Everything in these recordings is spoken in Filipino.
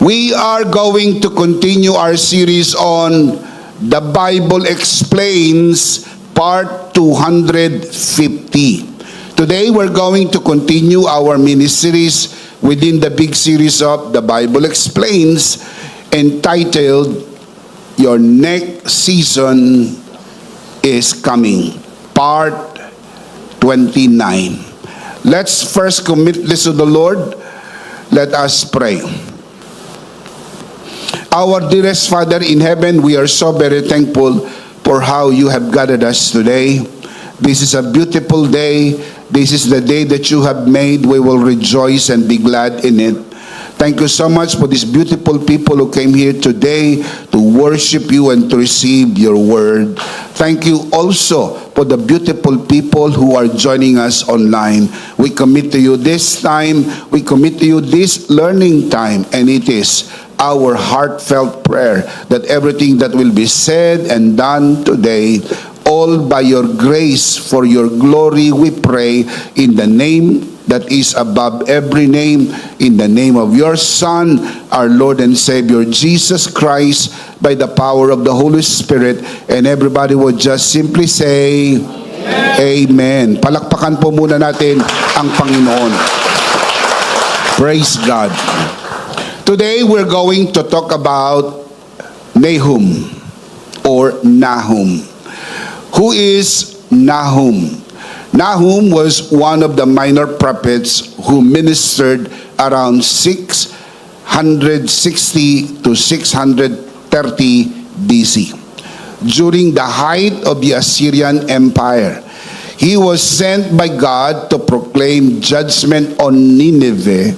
We are going to continue our series on The Bible Explains, Part 250. Today, we're going to continue our mini-series within the big series of The Bible Explains, entitled, Your Next Season is Coming, Part 29. Let's first commit this to the Lord. Let us pray. Our dearest Father in heaven, we are so very thankful for how you have gathered us today. This is a beautiful day. This is the day that you have made. We will rejoice and be glad in it. Thank you so much for these beautiful people who came here today to worship you and to receive your word. Thank you also for the beautiful people who are joining us online. We commit to you this time. We commit to you this learning time, and it is our heartfelt prayer that everything that will be said and done today, all by your grace, for your glory, we pray in the name that is above every name, in the name of your Son, our Lord and Savior, Jesus Christ, by the power of the Holy Spirit. And everybody would just simply say, Amen. Palakpakan po muna natin ang Panginoon. Praise God. Today, we're going to talk about Nahum or Nahum. Who is Nahum? Nahum was one of the minor prophets who ministered around 660 to 630 BC. During the height of the Assyrian Empire, he was sent by God to proclaim judgment on Nineveh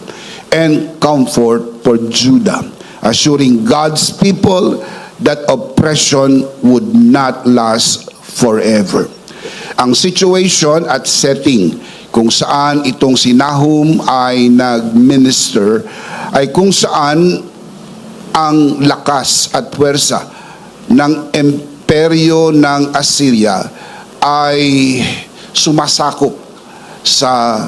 and comfort for Judah, assuring God's people that oppression would not last forever. Ang situation at setting kung saan itong si Nahum ay nag-minister ay kung saan ang lakas at puwersa ng imperyo ng Assyria ay sumasakop sa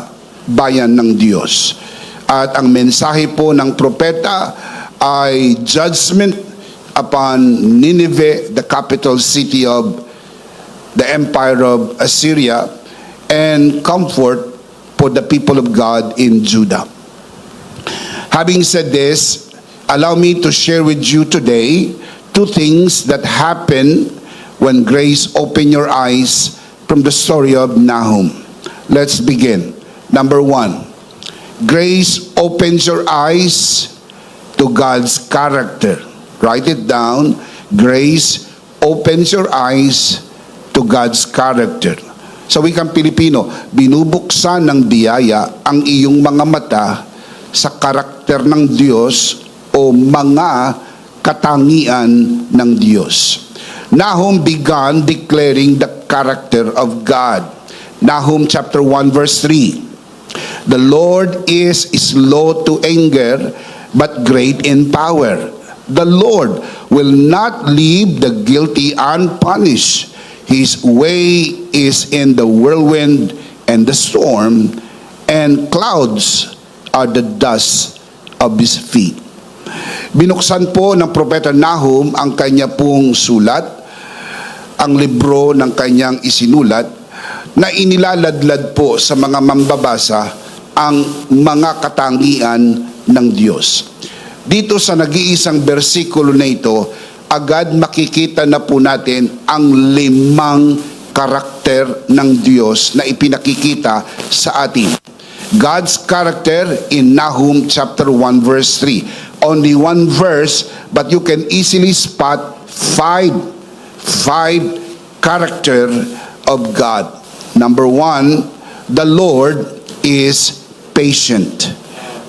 bayan ng Diyos. At ang mensahe po ng propeta ay judgment upon Nineveh, the capital city of the empire of Assyria, and comfort for the people of God in Judah. Having said this, allow me to share with you today two things that happen when grace opened your eyes from the story of Nahum. Let's begin. Number one, grace opens your eyes to God's character. Write it down. Grace opens your eyes to God's character. Sa wikang Pilipino, binubuksan ng biyaya ang iyong mga mata sa karakter ng Diyos o mga katangian ng Diyos. Nahum began declaring the character of God. Nahum chapter 1 verse 3. The Lord is slow to anger, but great in power. The Lord will not leave the guilty unpunished. His way is in the whirlwind and the storm, and clouds are the dust of his feet. Binuksan po ng propeta Nahum ang kanya pong sulat, ang libro ng kanyang isinulat, na inilaladlad po sa mga mambabasa ang mga katangian ng Diyos. Dito sa nag-iisang bersikulo na ito, agad makikita na po natin ang 5 karakter ng Diyos na ipinakikita sa atin. God's character in Nahum chapter 1 verse 3. Only one verse, but you can easily spot five character of God. Number 1, the Lord is patient.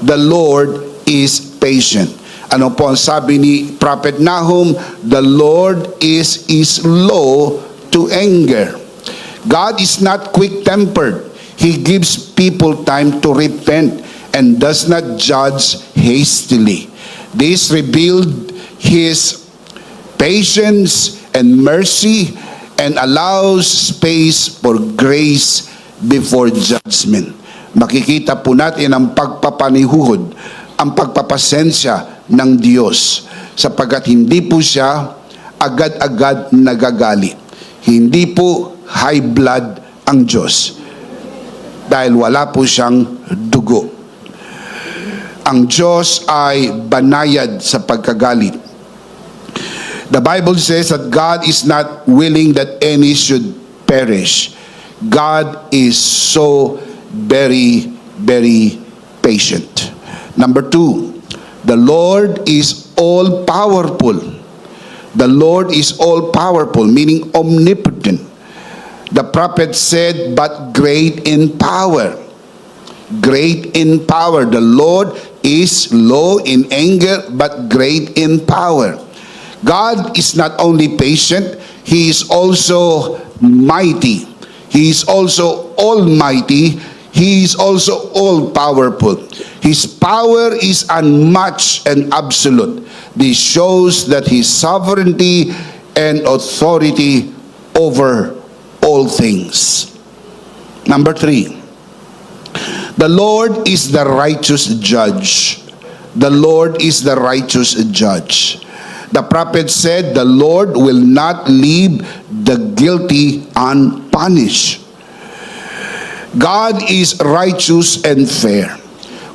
The Lord is patient. Ano po ang sabi ni Prophet Nahum? The Lord is slow to anger. God is not quick-tempered. He gives people time to repent and does not judge hastily. This revealed His patience and mercy and allows space for grace before judgment. Makikita po natin ang pagpapanihuhod ang pagpapasensya ng Diyos, sapagkat hindi po siya agad-agad nagagalit. Hindi po high blood ang Diyos dahil wala po siyang dugo. Ang Diyos ay banayad sa pagkagalit. The Bible says that God is not willing that any should perish. God is so very, very patient. Number 2, the Lord is all-powerful. The Lord is all-powerful, meaning omnipotent. The prophet said, but great in power. Great in power. The Lord is low in anger, but great in power. God is not only patient, He is also mighty. He is also almighty. He is also all-powerful. His power is unmatched and absolute. This shows that His sovereignty and authority over all things. Number 3, the Lord is the righteous judge. The Lord is the righteous judge. The prophet said, the Lord will not leave the guilty unpunished. God is righteous and fair.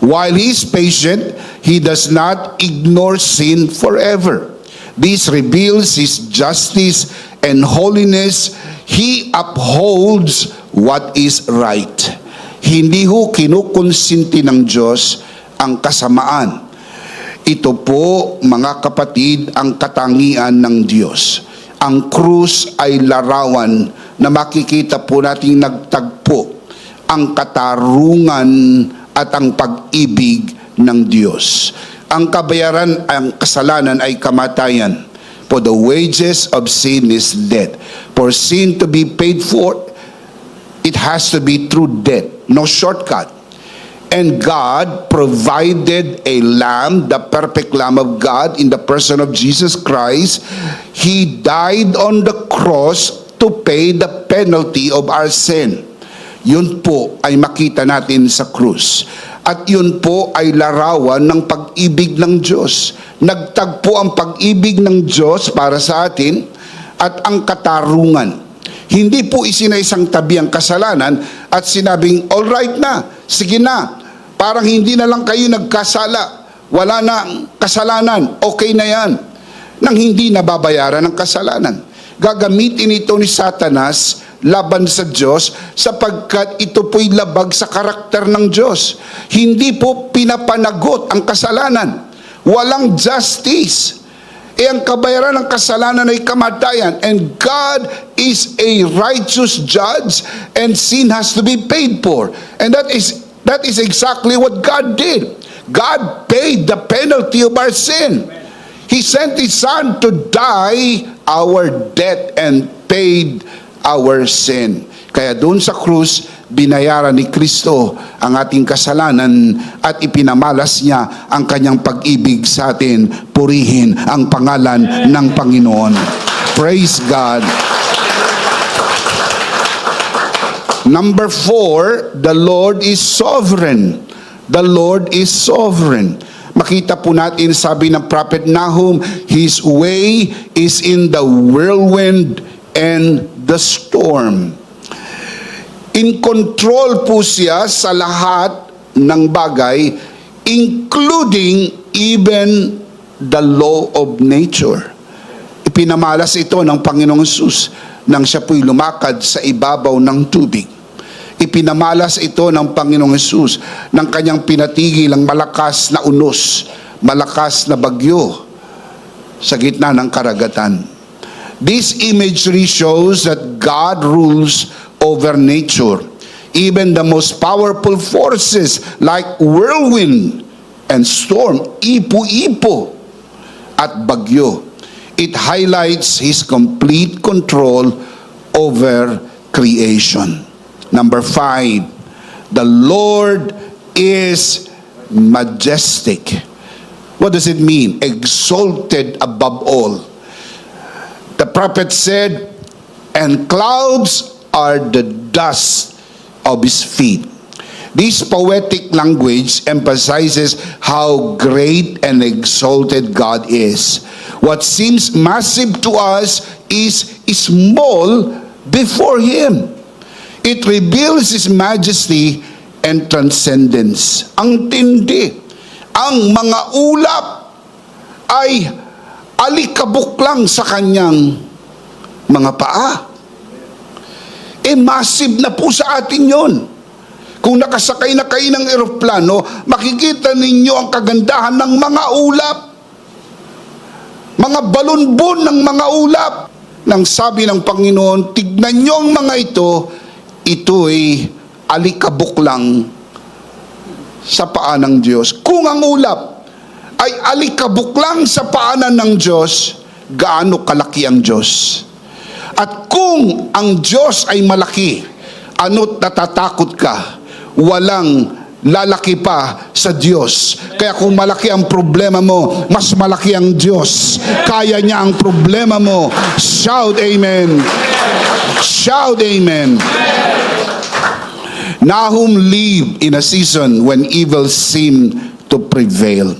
While He is patient, He does not ignore sin forever. This reveals His justice and holiness. He upholds what is right. Hindi ho kinukonsinti ng Diyos ang kasamaan. Ito po, mga kapatid, ang katangian ng Diyos. Ang krus ay larawan na makikita po nating nagtagpo ang katarungan at ang pag-ibig ng Diyos. Ang kabayaran, ang kasalanan ay kamatayan. For the wages of sin is death. For sin to be paid for, it has to be through death. No shortcut. And God provided a lamb, the perfect Lamb of God, in the person of Jesus Christ. He died on the cross to pay the penalty of our sin. Yun po ay makita natin sa krus. At yun po ay larawan ng pag-ibig ng Diyos. Nagtagpo ang pag-ibig ng Diyos para sa atin at ang katarungan. Hindi po isinaisang tabi ang kasalanan at sinabing, all right na, sige na, parang hindi na lang kayo nagkasala, wala na kasalanan, okay na yan, nang hindi nababayaran ng kasalanan. Gagamitin ito ni Satanas laban sa Diyos sapagkat ito po'y labag sa karakter ng Diyos. Hindi po pinapanagot ang kasalanan. Walang justice. Ang kabayaran ng kasalanan ay kamatayan. And God is a righteous judge and sin has to be paid for. And that is exactly what God did. God paid the penalty of our sin. He sent His Son to die our debt and paid our sin. Kaya doon sa krus, binayaran ni Kristo ang ating kasalanan at ipinamalas niya ang kanyang pag-ibig sa atin. Purihin ang pangalan ng Panginoon. Praise God. Number 4, the Lord is sovereign. The Lord is sovereign. Makita po natin, sabi ng Prophet Nahum, His way is in the whirlwind and the storm. In control po siya sa lahat ng bagay, including even the law of nature. Ipinamalas ito ng Panginoong Hesus nang siya po'y lumakad sa ibabaw ng tubig. Ipinamalas ito ng Panginoong Hesus nang kanyang pinatigil ang malakas na unos, malakas na bagyo sa gitna ng karagatan. This imagery shows that God rules over nature. Even the most powerful forces like whirlwind and storm, ipo-ipo at bagyo. It highlights His complete control over creation. Number 5, the Lord is majestic. What does it mean? Exalted above all. The prophet said, and clouds are the dust of His feet. This poetic language emphasizes how great and exalted God is. What seems massive to us is small before Him. It reveals His majesty and transcendence. Ang tindi. Ang mga ulap ay alikabok lang sa kanyang mga paa. Massive na po sa atin yon. Kung nakasakay na kayo ng eroplano, makikita ninyo ang kagandahan ng mga ulap. Mga balunbon ng mga ulap. Nang sabi ng Panginoon, tignan nyo ang mga ito'y alikabok lang sa paa ng Diyos. Kung ang ulap ay alikabok lang sa paanan ng Diyos, gaano kalaki ang Diyos? At kung ang Diyos ay malaki, ano't natatakot ka? Walang lalaki pa sa Diyos. Kaya kung malaki ang problema mo, mas malaki ang Diyos. Kaya niya ang problema mo. Shout amen. Shout amen. Nahum lived in a season when evil seemed to prevail.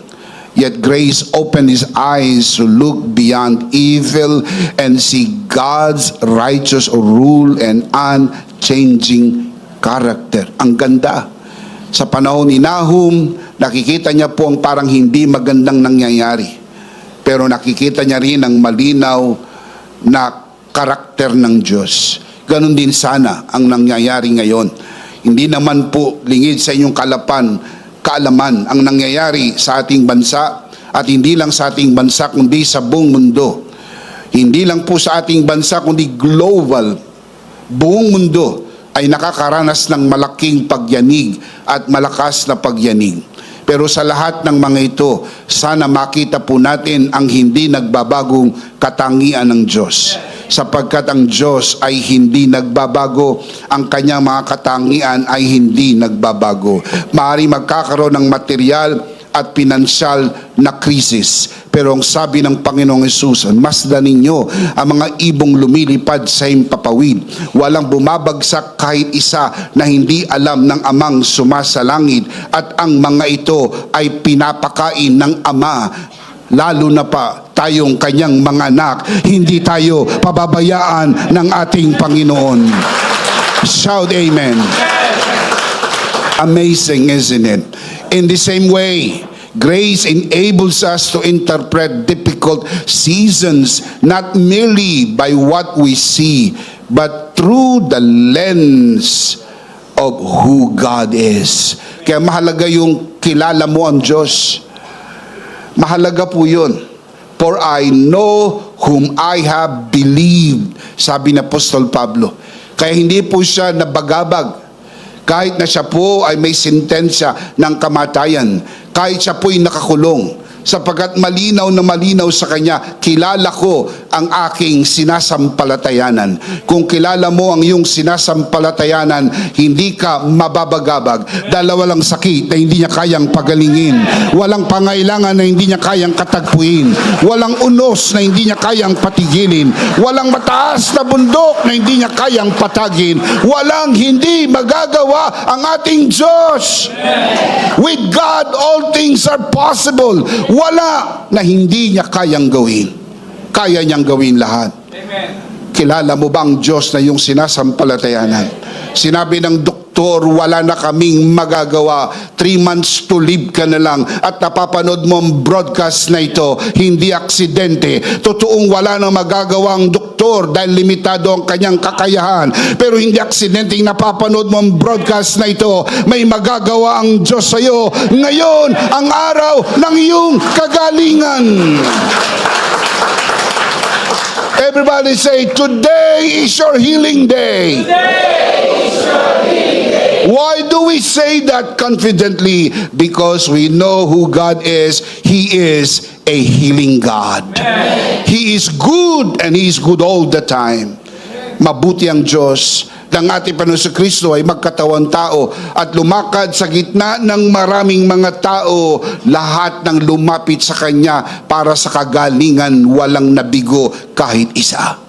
Yet grace opened his eyes to look beyond evil and see God's righteous rule and unchanging character. Ang ganda. Sa panahon ni Nahum, nakikita niya po ang parang hindi magandang nangyayari. Pero nakikita niya rin ang malinaw na karakter ng Diyos. Ganon din sana ang nangyayari ngayon. Hindi naman po lingid sa inyong kaalaman ang nangyayari sa ating bansa, at hindi lang sa ating bansa kundi sa buong mundo. Hindi lang po sa ating bansa kundi global. Buong mundo ay nakakaranas ng malaking pagyanig at malakas na pagyanig. Pero sa lahat ng mga ito, sana makita po natin ang hindi nagbabagong katangian ng Diyos. Sapagkat ang Diyos ay hindi nagbabago, ang kanyang mga katangian ay hindi nagbabago. Maaari magkakaroon ng material at pinansyal na krisis. Pero ang sabi ng Panginoong Hesus, masdan ninyo ang mga ibong lumilipad sa himpapawid. Walang bumabagsak kahit isa na hindi alam ng amang sumasalangit, at ang mga ito ay pinapakain ng Ama. Lalo na pa tayong kanyang mga anak, hindi tayo pababayaan ng ating Panginoon. Shout amen. Amazing, isn't it? In the same way, grace enables us to interpret difficult seasons not merely by what we see, but through the lens of who God is. Kaya mahalaga yung kilala mo ang Diyos. Mahalaga po yun. For I know whom I have believed, sabi ni Apostol Pablo. Kaya hindi po siya nabagabag. Kahit na siya po ay may sentensya ng kamatayan, kahit siya po'y nakakulong, sapagkat malinaw na malinaw sa kanya, kilala ko ang aking sinasampalatayanan. Kung kilala mo ang iyong sinasampalatayanan, hindi ka mababagabag. Dahil walang sakit na hindi niya kayang pagalingin, walang pangailangan na hindi niya kayang katagpuin, walang unos na hindi niya kayang patigilin, walang mataas na bundok na hindi niya kayang patagin, walang hindi magagawa ang ating Diyos. With God, all things are possible. Wala na hindi niya kayang gawin. Kaya niyang gawin lahat. Amen. Kilala mo ba ang Diyos na yung sinasampalatayanan? Sinabi ng doktor, wala na kaming magagawa. 3 months to live ka na lang. At napapanood mo ang broadcast na ito, hindi aksidente. Totoong wala na magagawa ang doktor dahil limitado ang kanyang kakayahan. Pero hindi aksidente napapanood mo ang broadcast na ito. May magagawa ang Diyos sa iyo. Ngayon, ang araw ng iyong kagalingan. Everybody say, today is your healing day. Today is your healing day. Why do we say that confidently? Because we know who God is. He is a healing God. Amen. He is good, and He is good all the time. Mabuti ang Diyos ng ating Panginoon Kristo ay magkatawang tao at lumakad sa gitna ng maraming mga tao, lahat ng lumapit sa Kanya para sa kagalingan, walang nabigo kahit isa.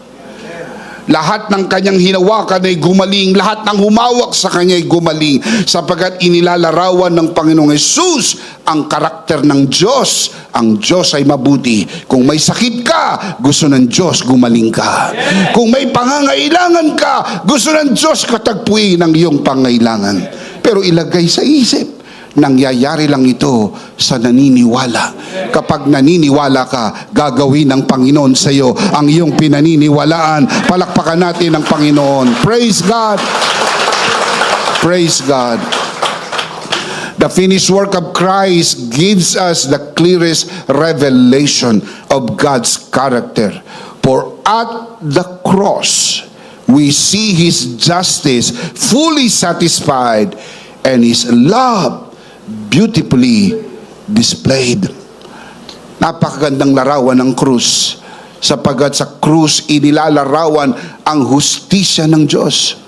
Lahat ng kanyang hinawakan ay gumaling. Lahat ng humawak sa kanya ay gumaling. Sapagkat inilalarawan ng Panginoong Hesus ang karakter ng Diyos. Ang Diyos ay mabuti. Kung may sakit ka, gusto ng Diyos gumaling ka. Kung may pangangailangan ka, gusto ng Diyos katagpuin ang iyong pangailangan. Pero ilagay sa isip, nangyayari lang ito sa naniniwala. Kapag naniniwala ka, gagawin ng Panginoon sa iyo ang iyong pinaniniwalaan. Palakpakan natin ang Panginoon. Praise God! Praise God! The finished work of Christ gives us the clearest revelation of God's character. For at the cross, we see His justice fully satisfied and His love beautifully displayed. Napakagandang larawan ng krus, sapagkat sa krus inilalarawan ang hustisya ng Diyos.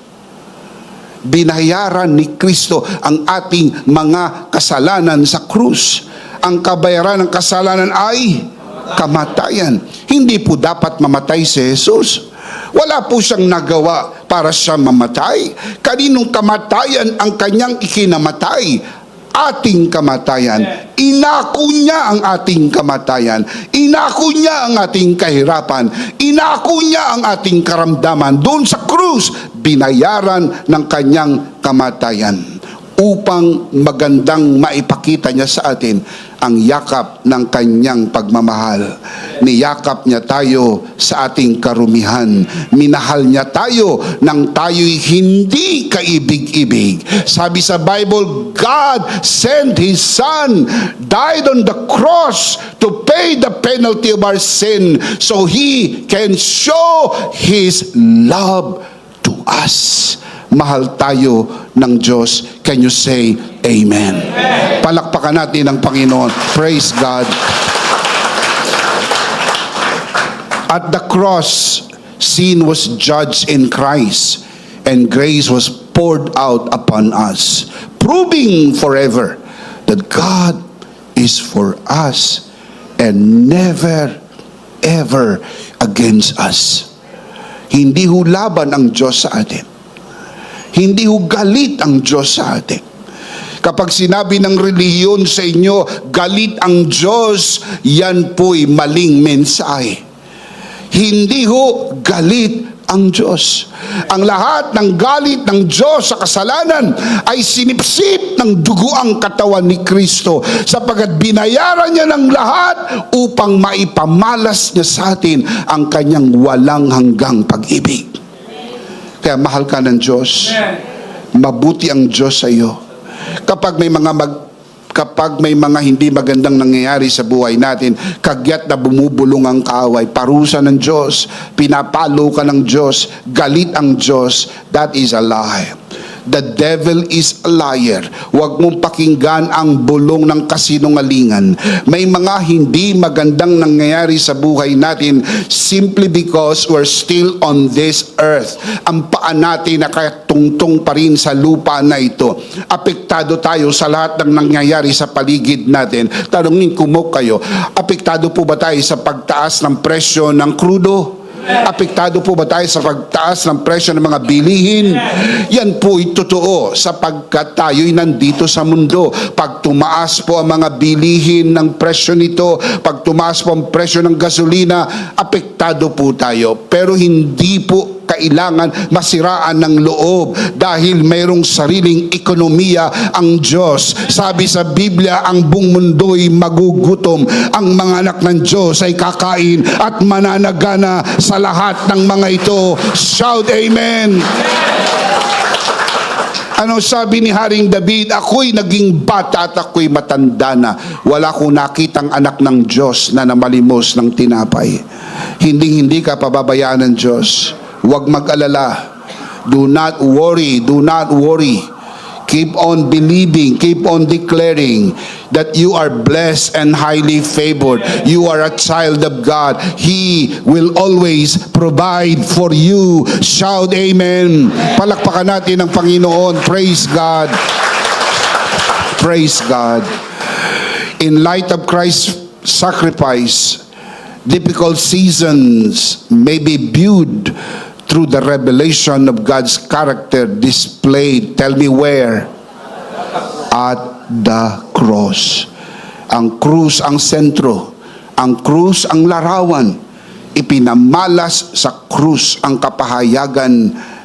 Binayaran ni Kristo ang ating mga kasalanan sa krus. Ang kabayaran ng kasalanan ay kamatayan. Hindi po dapat mamatay si Jesus. Wala po siyang nagawa para siya mamatay. Kaninong kamatayan ang kanyang ikinamatay? Ating kamatayan. Inako niya ang ating kamatayan. Inako niya ang ating kahirapan. Inako niya ang ating karamdaman. Doon sa krus, binayaran ng kanyang kamatayan upang magandang maipakita niya sa atin ang yakap ng kanyang pagmamahal. Niyakap niya tayo sa ating karumihan. Minahal niya tayo nang tayo'y hindi kaibig-ibig. Sabi sa Bible, God sent His Son, died on the cross to pay the penalty of our sin so He can show His love to us. Mahal tayo ng Diyos. Can you say Amen? Amen. Palakpakan natin ang Panginoon. Praise God. At the cross, sin was judged in Christ, and grace was poured out upon us, proving forever that God is for us and never, ever against us. Hindi ho laban ang Diyos sa atin. Hindi ho galit ang Diyos sa atin. Kapag sinabi ng relihiyon sa inyo, galit ang Diyos, yan po'y maling mensahe. Hindi ho galit ang Diyos. Ang lahat ng galit ng Diyos sa kasalanan ay sinipsip ng dugo ang katawan ni Kristo, sapagkat binayaran niya ng lahat upang maipamalas niya sa atin ang kanyang walang hanggang pag-ibig. Kaya mahal ka ng Diyos. Mabuti ang Diyos sa iyo. Kapag may mga hindi magandang nangyayari sa buhay natin, kagyat na bumubulong ang kaaway, parusa ng Diyos, pinapalo ka ng Diyos, galit ang Diyos, that is a lie. The devil is a liar. Huwag mong pakinggan ang bulong ng kasinungalingan. May mga hindi magandang nangyayari sa buhay natin simply because we're still on this earth. Ang paa natin nakatungtong pa rin sa lupa na ito. Apektado tayo sa lahat ng nangyayari sa paligid natin. Tanungin ko mo kayo, apektado po ba tayo sa pagtaas ng presyo ng krudo? Apektado po ba tayo sa pagtaas ng presyo ng mga bilihin? Yan po'y totoo sapagkat tayo'y nandito sa mundo. Pag tumaas po ang mga bilihin ng presyo nito, pag tumaas po ang presyo ng gasolina, apektado po tayo. Pero hindi po kailangan masiraan ng loob dahil mayroong sariling ekonomiya ang Diyos. Sabi sa Biblia, ang buong mundo'y magugutom. Ang mga anak ng Diyos ay kakain at mananagana sa lahat ng mga ito. Shout Amen! Ano sabi ni Haring David? Ako'y naging bata at ako'y matanda na. Wala kong nakitang anak ng Diyos na namalimos ng tinapay. Hindi ka pababayaan ng Diyos. Huwag mag-alala. Do not worry. Do not worry. Keep on believing. Keep on declaring that you are blessed and highly favored. You are a child of God. He will always provide for you. Shout Amen. Palakpakan natin ang Panginoon. Praise God. Praise God. In light of Christ's sacrifice, difficult seasons may be viewed through the revelation of God's character displayed. Tell me where? At the cross. Ang krus ang sentro. Ang krus ang larawan. Ipinamalas sa krus ang kapahayagan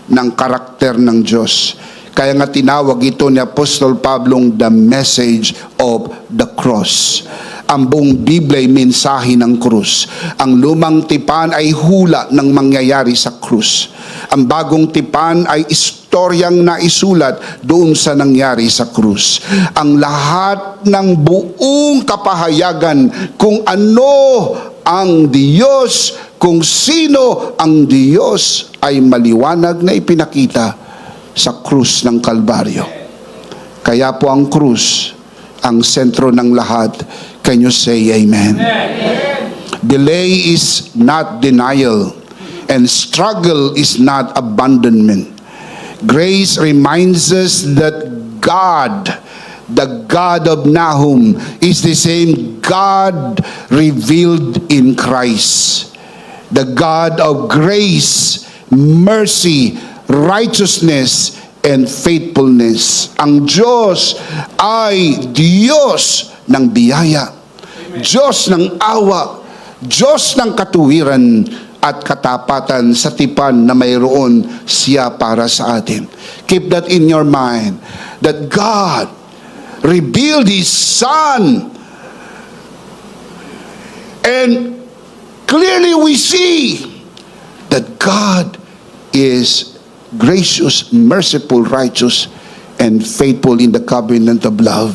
ng karakter ng Diyos. Kaya nga tinawag ito ni Apostol Pablong the message of the cross. Ang buong Biblia ay mensahe ng krus. Ang lumang tipan ay hula ng mangyayari sa krus. Ang bagong tipan ay istoryang naisulat doon sa nangyari sa krus. Ang lahat ng buong kapahayagan kung ano ang Diyos, kung sino ang Diyos ay maliwanag na ipinakita sa krus ng Kalbaryo. Kaya po ang krus ang sentro ng lahat. Can you say amen? Amen. Delay is not denial, and struggle is not abandonment. Grace reminds us that God, the God of Nahum, is the same God revealed in Christ. The God of grace, mercy, righteousness, and faithfulness. Ang Diyos ay Diyos ng biyaya, Diyos ng awa, Diyos ng katuwiran at katapatan sa tipan na mayroon siya para sa atin. Keep that in your mind, that God revealed His Son, and clearly we see that God is gracious, merciful, righteous, and faithful in the covenant of love.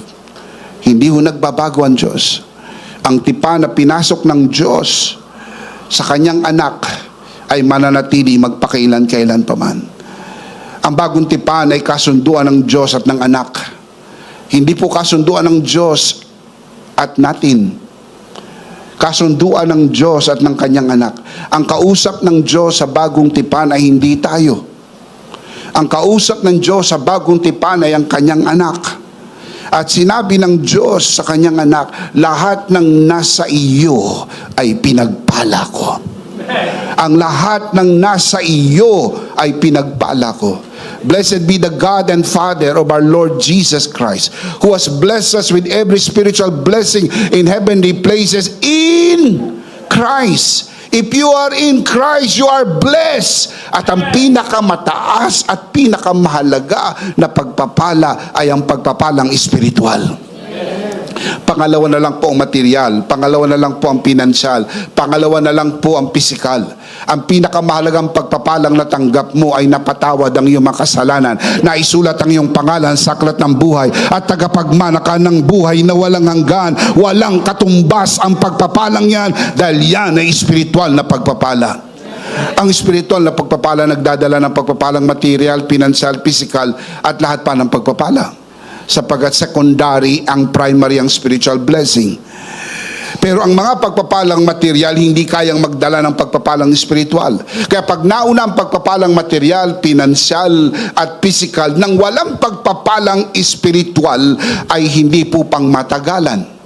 Hindi ho nagbabago ang Diyos. Ang tipan na pinasok ng Diyos sa kanyang anak ay mananatili magpakailan-kailan paman. Ang bagong tipan ay kasunduan ng Diyos at ng anak. Hindi po kasunduan ng Diyos at natin. Kasunduan ng Diyos at ng kanyang anak. Ang kausap ng Diyos sa bagong tipan ay hindi tayo. Ang kausap ng Diyos sa bagong tipan ay ang kanyang anak. At sinabi ng Diyos sa kanyang anak, lahat ng nasa iyo ay pinagpala ko. Ang lahat ng nasa iyo ay pinagpala ko. Blessed be the God and Father of our Lord Jesus Christ, who has blessed us with every spiritual blessing in heavenly places in Christ. If you are in Christ, you are blessed. At ang pinakamataas at pinakamahalaga na pagpapala ay ang pagpapalang espiritual. Pangalawa na lang po ang material, pangalawa na lang po ang pinansyal, pangalawa na lang po ang pisikal. Ang pinakamahalagang pagpapalang natanggap mo ay napatawad ang iyong makasalanan, naisulat ang iyong pangalan sa aklat ng buhay, at tagapagmana ka ng buhay na walang hanggan, walang katumbas ang pagpapalang yan, dahil yan ay espiritual na pagpapala. Ang spiritual na pagpapala nagdadala ng pagpapalang material, pinansyal, pisikal, at lahat pa ng pagpapala. Sapagat secondary ang primary, ang spiritual blessing. Pero ang mga pagpapalang material hindi kayang magdala ng pagpapalang spiritual. Kaya pag nauna ang pagpapalang material, pinansyal at physical, nang walang pagpapalang spiritual ay hindi po pang matagalan.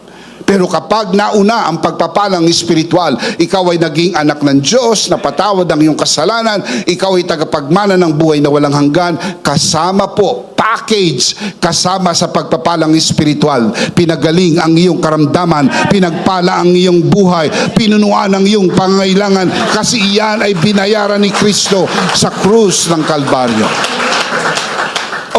Pero kapag nauna ang pagpapalang espiritual, ikaw ay naging anak ng Diyos, napatawad ang iyong kasalanan, ikaw ay tagapagmana ng buhay na walang hanggan, kasama po, package, kasama sa pagpapalang espiritual. Pinagaling ang iyong karamdaman, pinagpala ang iyong buhay, pinunuan ang iyong pangailangan, kasi iyan ay binayaran ni Kristo sa krus ng Kalbaryo.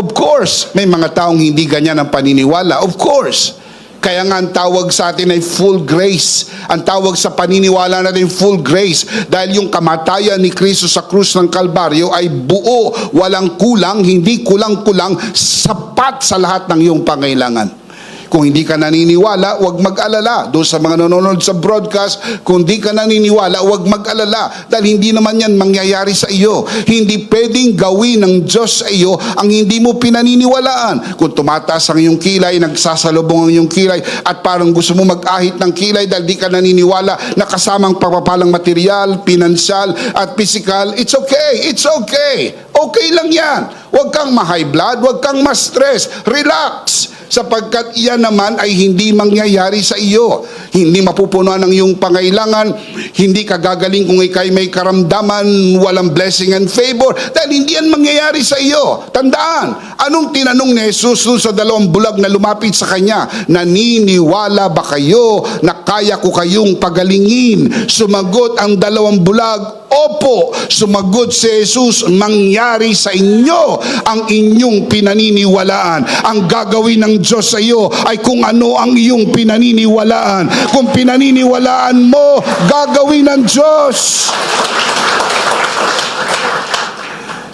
Of course, may mga taong hindi ganyan ang paniniwala. Of course. Kaya nga ang tawag sa atin ay full grace. Ang tawag sa paniniwala natin full grace. Dahil yung kamatayan ni Kristo sa krus ng Kalbaryo ay buo, walang kulang, hindi kulang-kulang, sapat sa lahat ng iyong pangailangan. Kung hindi ka naniniwala, huwag mag-alala. Doon sa mga nanonood sa broadcast, kung hindi ka naniniwala, huwag mag-alala. Dahil hindi naman yan mangyayari sa iyo. Hindi pwedeng gawin ng Diyos sa iyo ang hindi mo pinaniniwalaan. Kung tumataas ang iyong kilay, nagsasalubong ang iyong kilay, at parang gusto mo mag-ahit ng kilay dahil di ka naniniwala na kasamang pagpapalang material, pinansyal, at physical, it's okay. It's okay. Okay lang yan. Huwag kang ma-high blood, huwag kang ma-stress. Relax. sapagkat iyan naman ay hindi mangyayari sa iyo. Hindi mapupunuan ang iyong pangailangan, hindi ka gagaling kung ikay may karamdaman, walang blessing and favor, dahil hindi yan mangyayari sa iyo. Tandaan, anong tinanong ni Jesus sa 2 bulag na lumapit sa kanya? Naniniwala ba kayo na kaya ko kayong pagalingin? Sumagot ang 2 bulag, opo. Sumagot si Jesus, mangyari sa inyo ang inyong pinaniniwalaan. Ang gagawin ng Diyos sa iyo ay kung ano ang iyong pinaniniwalaan. Kung pinaniniwalaan mo, gagawin ng Diyos.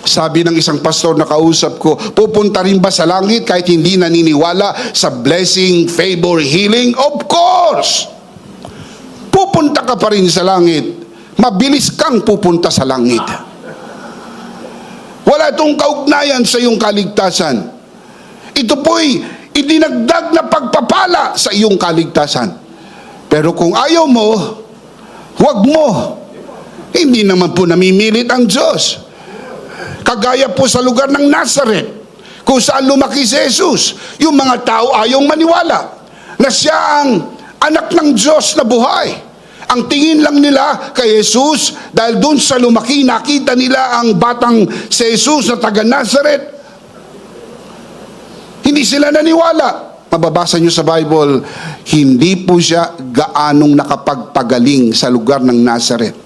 Sabi ng isang pastor na kausap ko, pupunta rin ba sa langit kahit hindi naniniwala sa blessing, favor, healing? Of course! Pupunta ka pa rin sa langit. Mabilis kang pupunta sa langit. Wala itong kaugnayan sa iyong kaligtasan. Ito po'y idinagdag na pagpapala sa iyong kaligtasan. Pero kung ayaw mo, huwag mo. Hindi naman po namimilit ang Diyos. Kagaya po sa lugar ng Nazareth, kung saan lumaki si Jesus, yung mga tao ayong maniwala na siya ang anak ng Diyos na buhay. Ang tingin lang nila kay Jesus, dahil doon sa lumaki, nakita nila ang batang si Jesus na taga Nazareth. Hindi sila naniwala. Mababasa nyo sa Bible, hindi po siya gaanong nakapagpagaling sa lugar ng Nazareth.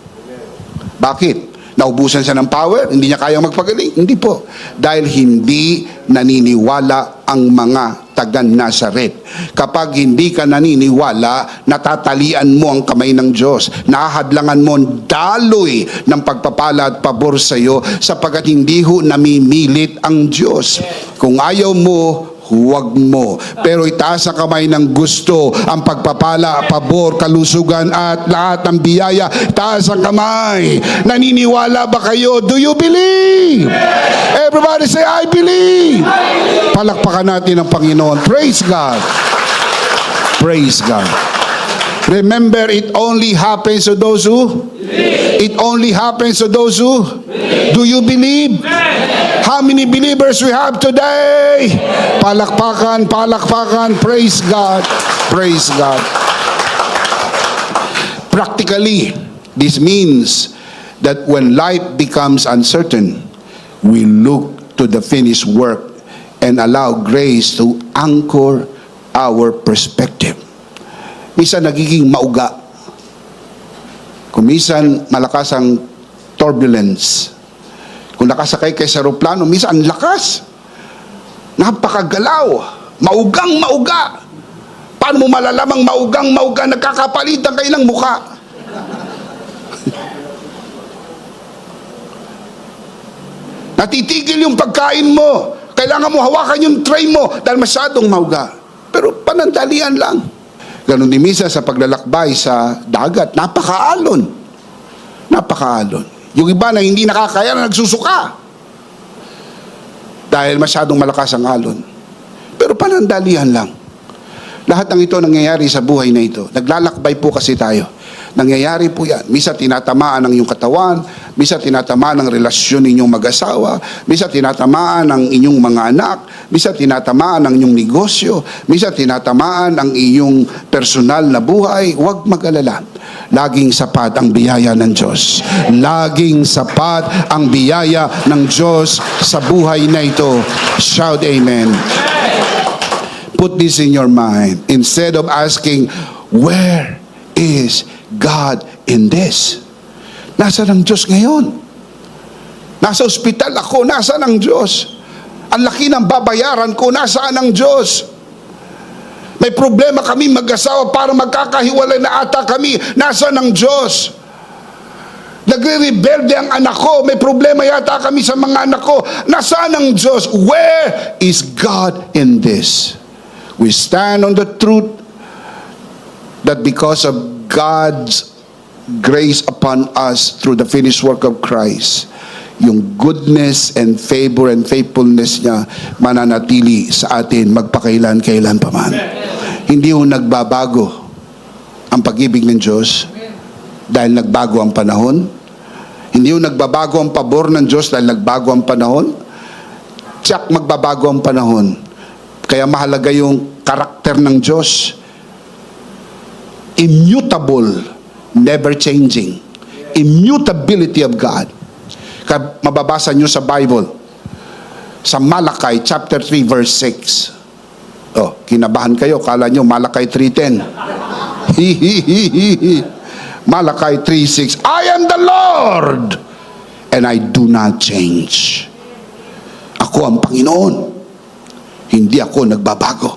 Bakit? Naubusan siya ng power? Hindi niya kayang magpagaling? Hindi po. Dahil hindi naniniwala ang mga taga Nazareth. Kapag hindi ka naniniwala, natatalian mo ang kamay ng Diyos. Nahahadlangan mo ang daloy ng pagpapala at pabor sa iyo, sapagkat hindi ho namimilit ang Diyos. Kung ayaw mo, huwag mo. Pero itaas ang kamay ng gusto, ang pagpapala, pabor, kalusugan at lahat ng biyaya. Itaas ang kamay. Naniniwala ba kayo? Do you believe? Everybody say, I believe. Palakpakan natin ang Panginoon. Praise God. Praise God. Remember, it only happens to those who? It only happens to those who? Do you believe? How many believers we have today? Palakpakan, palakpakan. Praise God. Praise God. Practically, this means that when life becomes uncertain, we look to the finished work and allow grace to anchor our perspective. Minsan nagiging mauga. Kuminsan malakas ang turbulence. Kung nakasakay kayo sa aeroplano, minsan ang lakas. Napakagalaw. Maugang mauga. Paano mo malalamang maugang mauga? Nagkakapalitan kayo ng mukha. Natitigil yung pagkain mo. Kailangan mo hawakan yung tray mo dahil masyadong mauga. Pero panandalian lang. Ganon din minsan sa paglalakbay sa dagat. Napakaalon. Napakaalon. Yung iba na hindi nakakaya na nagsusuka. Dahil masyadong malakas ang alon. Pero panandalian lang. Lahat ng ito nangyayari sa buhay na ito. Naglalakbay po kasi tayo. Nangyayari po yan. Misa tinatamaan ang iyong katawan, misa tinatamaan ang relasyon ninyong mag-asawa, misa tinatamaan ang inyong mga anak, misa tinatamaan ang inyong negosyo, misa tinatamaan ang iyong personal na buhay. Huwag mag-alala. Laging sapat ang biyaya ng Diyos. Laging sapat ang biyaya ng Diyos sa buhay na ito. Shout amen. Put this in your mind. Instead of asking, where is God in this? Nasaan ang Diyos ngayon? Nasa ospital ako, nasaan ang Diyos? Ang laki ng babayaran ko, nasaan ang Diyos? May problema kami mag-asawa para magkakahiwalay na ata kami, nasaan ang Diyos? Nagre-rebelde ang anak ko, may problema yata kami sa mga anak ko, nasaan ang Diyos? Where is God in this? We stand on the truth that because of God's grace upon us through the finished work of Christ, yung goodness and favor and faithfulness niya mananatili sa atin magpakailan-kailan pa man. Hindi yung nagbabago ang pag-ibig ng Diyos dahil nagbago ang panahon. Hindi yung nagbabago ang pabor ng Diyos dahil nagbago ang panahon. Tiyak magbabago ang panahon. Kaya mahalaga yung karakter ng Diyos. Immutable, never changing. Immutability of God. Kaya mababasa nyo sa Bible, sa Malakay chapter 3 verse 6. Oh, kinabahan kayo, kala nyo Malakay 3:10. Malakay 3:6. I am the Lord and I do not change. Ako ang Panginoon. Hindi ako nagbabago.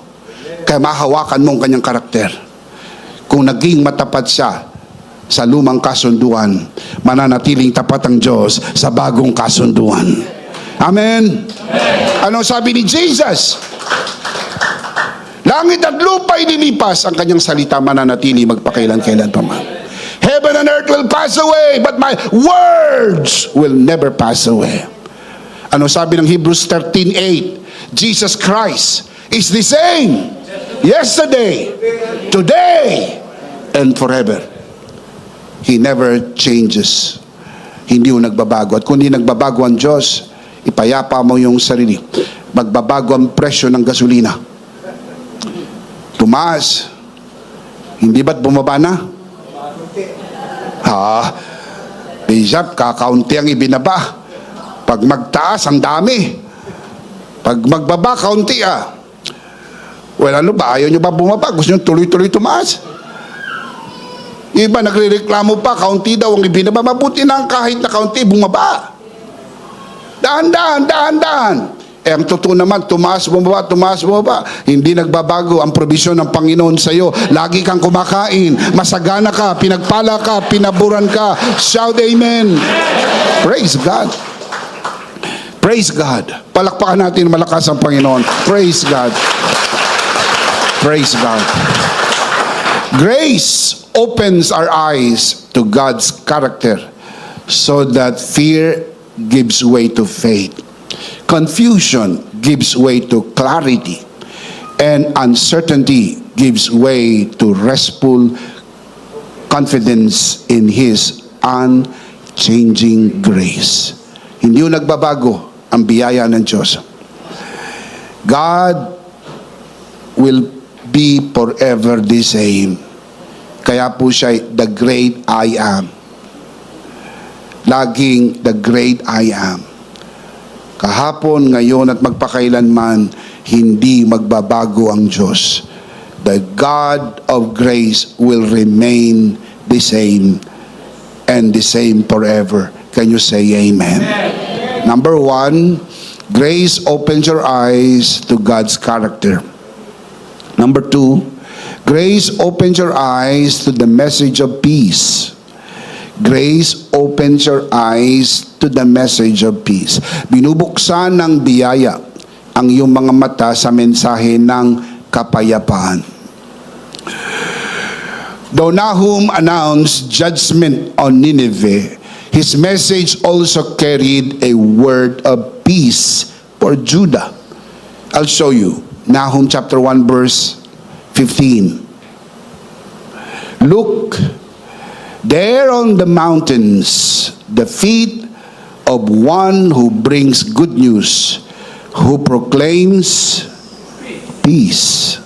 Kaya mahawakan mo ang kanyang karakter. Kung naging matapat siya sa lumang kasunduan, mananatiling tapat ang Diyos sa bagong kasunduan. Amen? Ano sabi ni Jesus? Langit at lupa ililipas, ang kanyang salita mananatili magpakailan-kailan pa man. Heaven and earth will pass away, but my words will never pass away. Ano sabi ng Hebrews 13:8? Jesus Christ is the same yesterday, today, and forever. He never changes. Hindi yung nagbabago. At kung hindi nagbabago ang Diyos, ipayapa mo yung sarili. Magbabago ang presyo ng gasolina. Tumaas. Hindi ba't bumaba na? Bishop, kakaunti ang ibinaba. Pag magtaas, ang dami. Pag magbaba, kaunti Well, ano ba? Ayaw nyo ba bumaba? Gusto nyo tuloy-tuloy tumaas? Iba nagre-reklamo pa, kaunti daw ang ibinaba. Mabuti na kahit na kaunti, bumaba. Dahan-dahan. Ang totoo naman, tumaas, bumaba. Hindi nagbabago ang probisyon ng Panginoon sa iyo. Lagi kang kumakain, masagana ka, pinagpala ka, pinaburan ka. Shout amen. Praise God. Praise God. Palakpakan natin malakas ang Panginoon. Praise God. Praise God. Grace opens our eyes to God's character so that fear gives way to faith. Confusion gives way to clarity. And uncertainty gives way to restful confidence in His unchanging grace. Hindi yung nagbabago ang biyaya ng Diyos. God will be forever the same. Kaya po siya the great I am. Laging the great I am. Kahapon, ngayon at magpakailanman, hindi magbabago ang Diyos. The God of grace will remain the same and the same forever. Can you say amen? Number 1, grace opens your eyes to God's character. Number 2, grace opens your eyes to the message of peace. Grace opens your eyes to the message of peace. Binubuksan ng biyaya ang iyong mga mata sa mensahe ng kapayapaan. Though Nahum announced judgment on Nineveh, his message also carried a word of peace for Judah. I'll show you. Nahum chapter 1 verse 15. Look, there on the mountains, the feet of one who brings good news, who proclaims peace.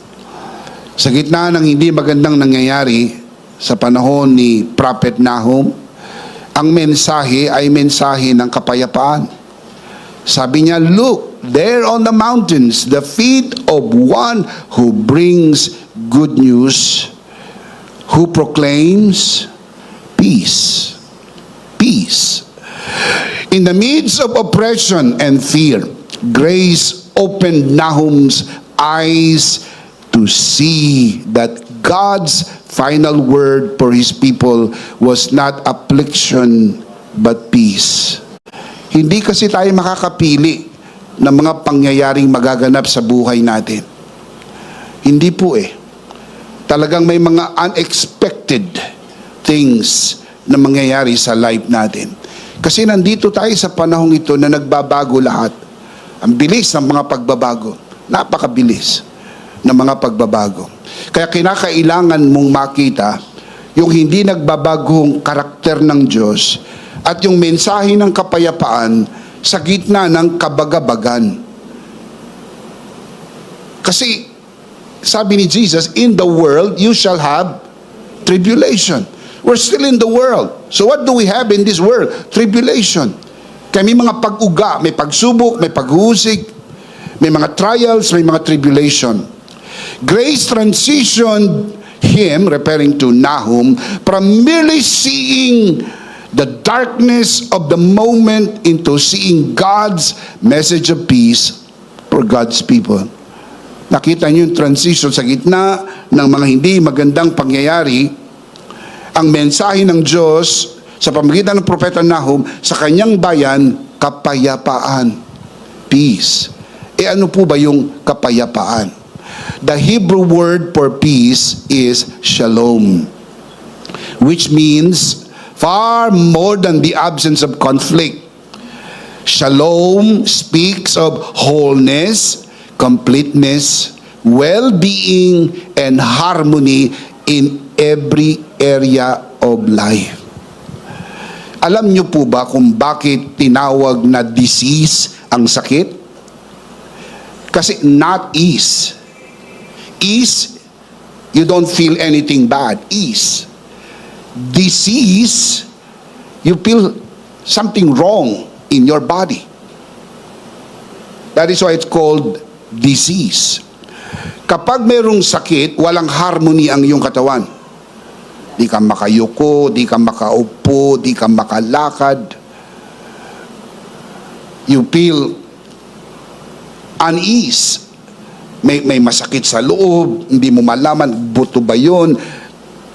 Sa gitna ng hindi magandang nangyayari sa panahon ni Prophet Nahum, ang mensahe ay mensahe ng kapayapaan. Sabi niya, look, there on the mountains, the feet of one who brings good news, who proclaims peace. Peace. In the midst of oppression and fear, grace opened Nahum's eyes to see that God's final word for His people was not affliction but peace. Hindi kasi tayo makakapili ng mga pangyayaring magaganap sa buhay natin. Hindi po Talagang may mga unexpected things na mangyayari sa life natin. Kasi nandito tayo sa panahong ito na nagbabago lahat. Ang bilis ng mga pagbabago. Napakabilis ng mga pagbabago. Kaya kinakailangan mong makita yung hindi nagbabagong karakter ng Diyos at yung mensahe ng kapayapaan sa gitna ng kabagabagan. Kasi, sabi ni Jesus, in the world, you shall have tribulation. We're still in the world. So what do we have in this world? Tribulation. Kaya may mga pag-uga, may pagsubok, may paghuhusig, may mga trials, may mga tribulation. Grace transitioned him, referring to Nahum, from merely seeing the darkness of the moment into seeing God's message of peace for God's people. Nakita niyo yung transition sa gitna ng mga hindi magandang pangyayari, ang mensahe ng Diyos sa pamamagitan ng propeta Nahum sa kanyang bayan, kapayapaan, peace. Ano po ba yung kapayapaan? The Hebrew word for peace is shalom, which means far more than the absence of conflict. Shalom speaks of wholeness, completeness, well-being, and harmony in every area of life. Alam niyo po ba kung bakit tinawag na disease ang sakit? Kasi not ease. Ease, you don't feel anything bad. Ease. Disease, you feel something wrong in your body. That is why it's called disease. Kapag mayroong sakit, walang harmony ang iyong katawan. Di ka makayuko, di ka makaupo, di ka makalakad. You feel unease. May masakit sa loob, hindi mo malaman, buto ba yun,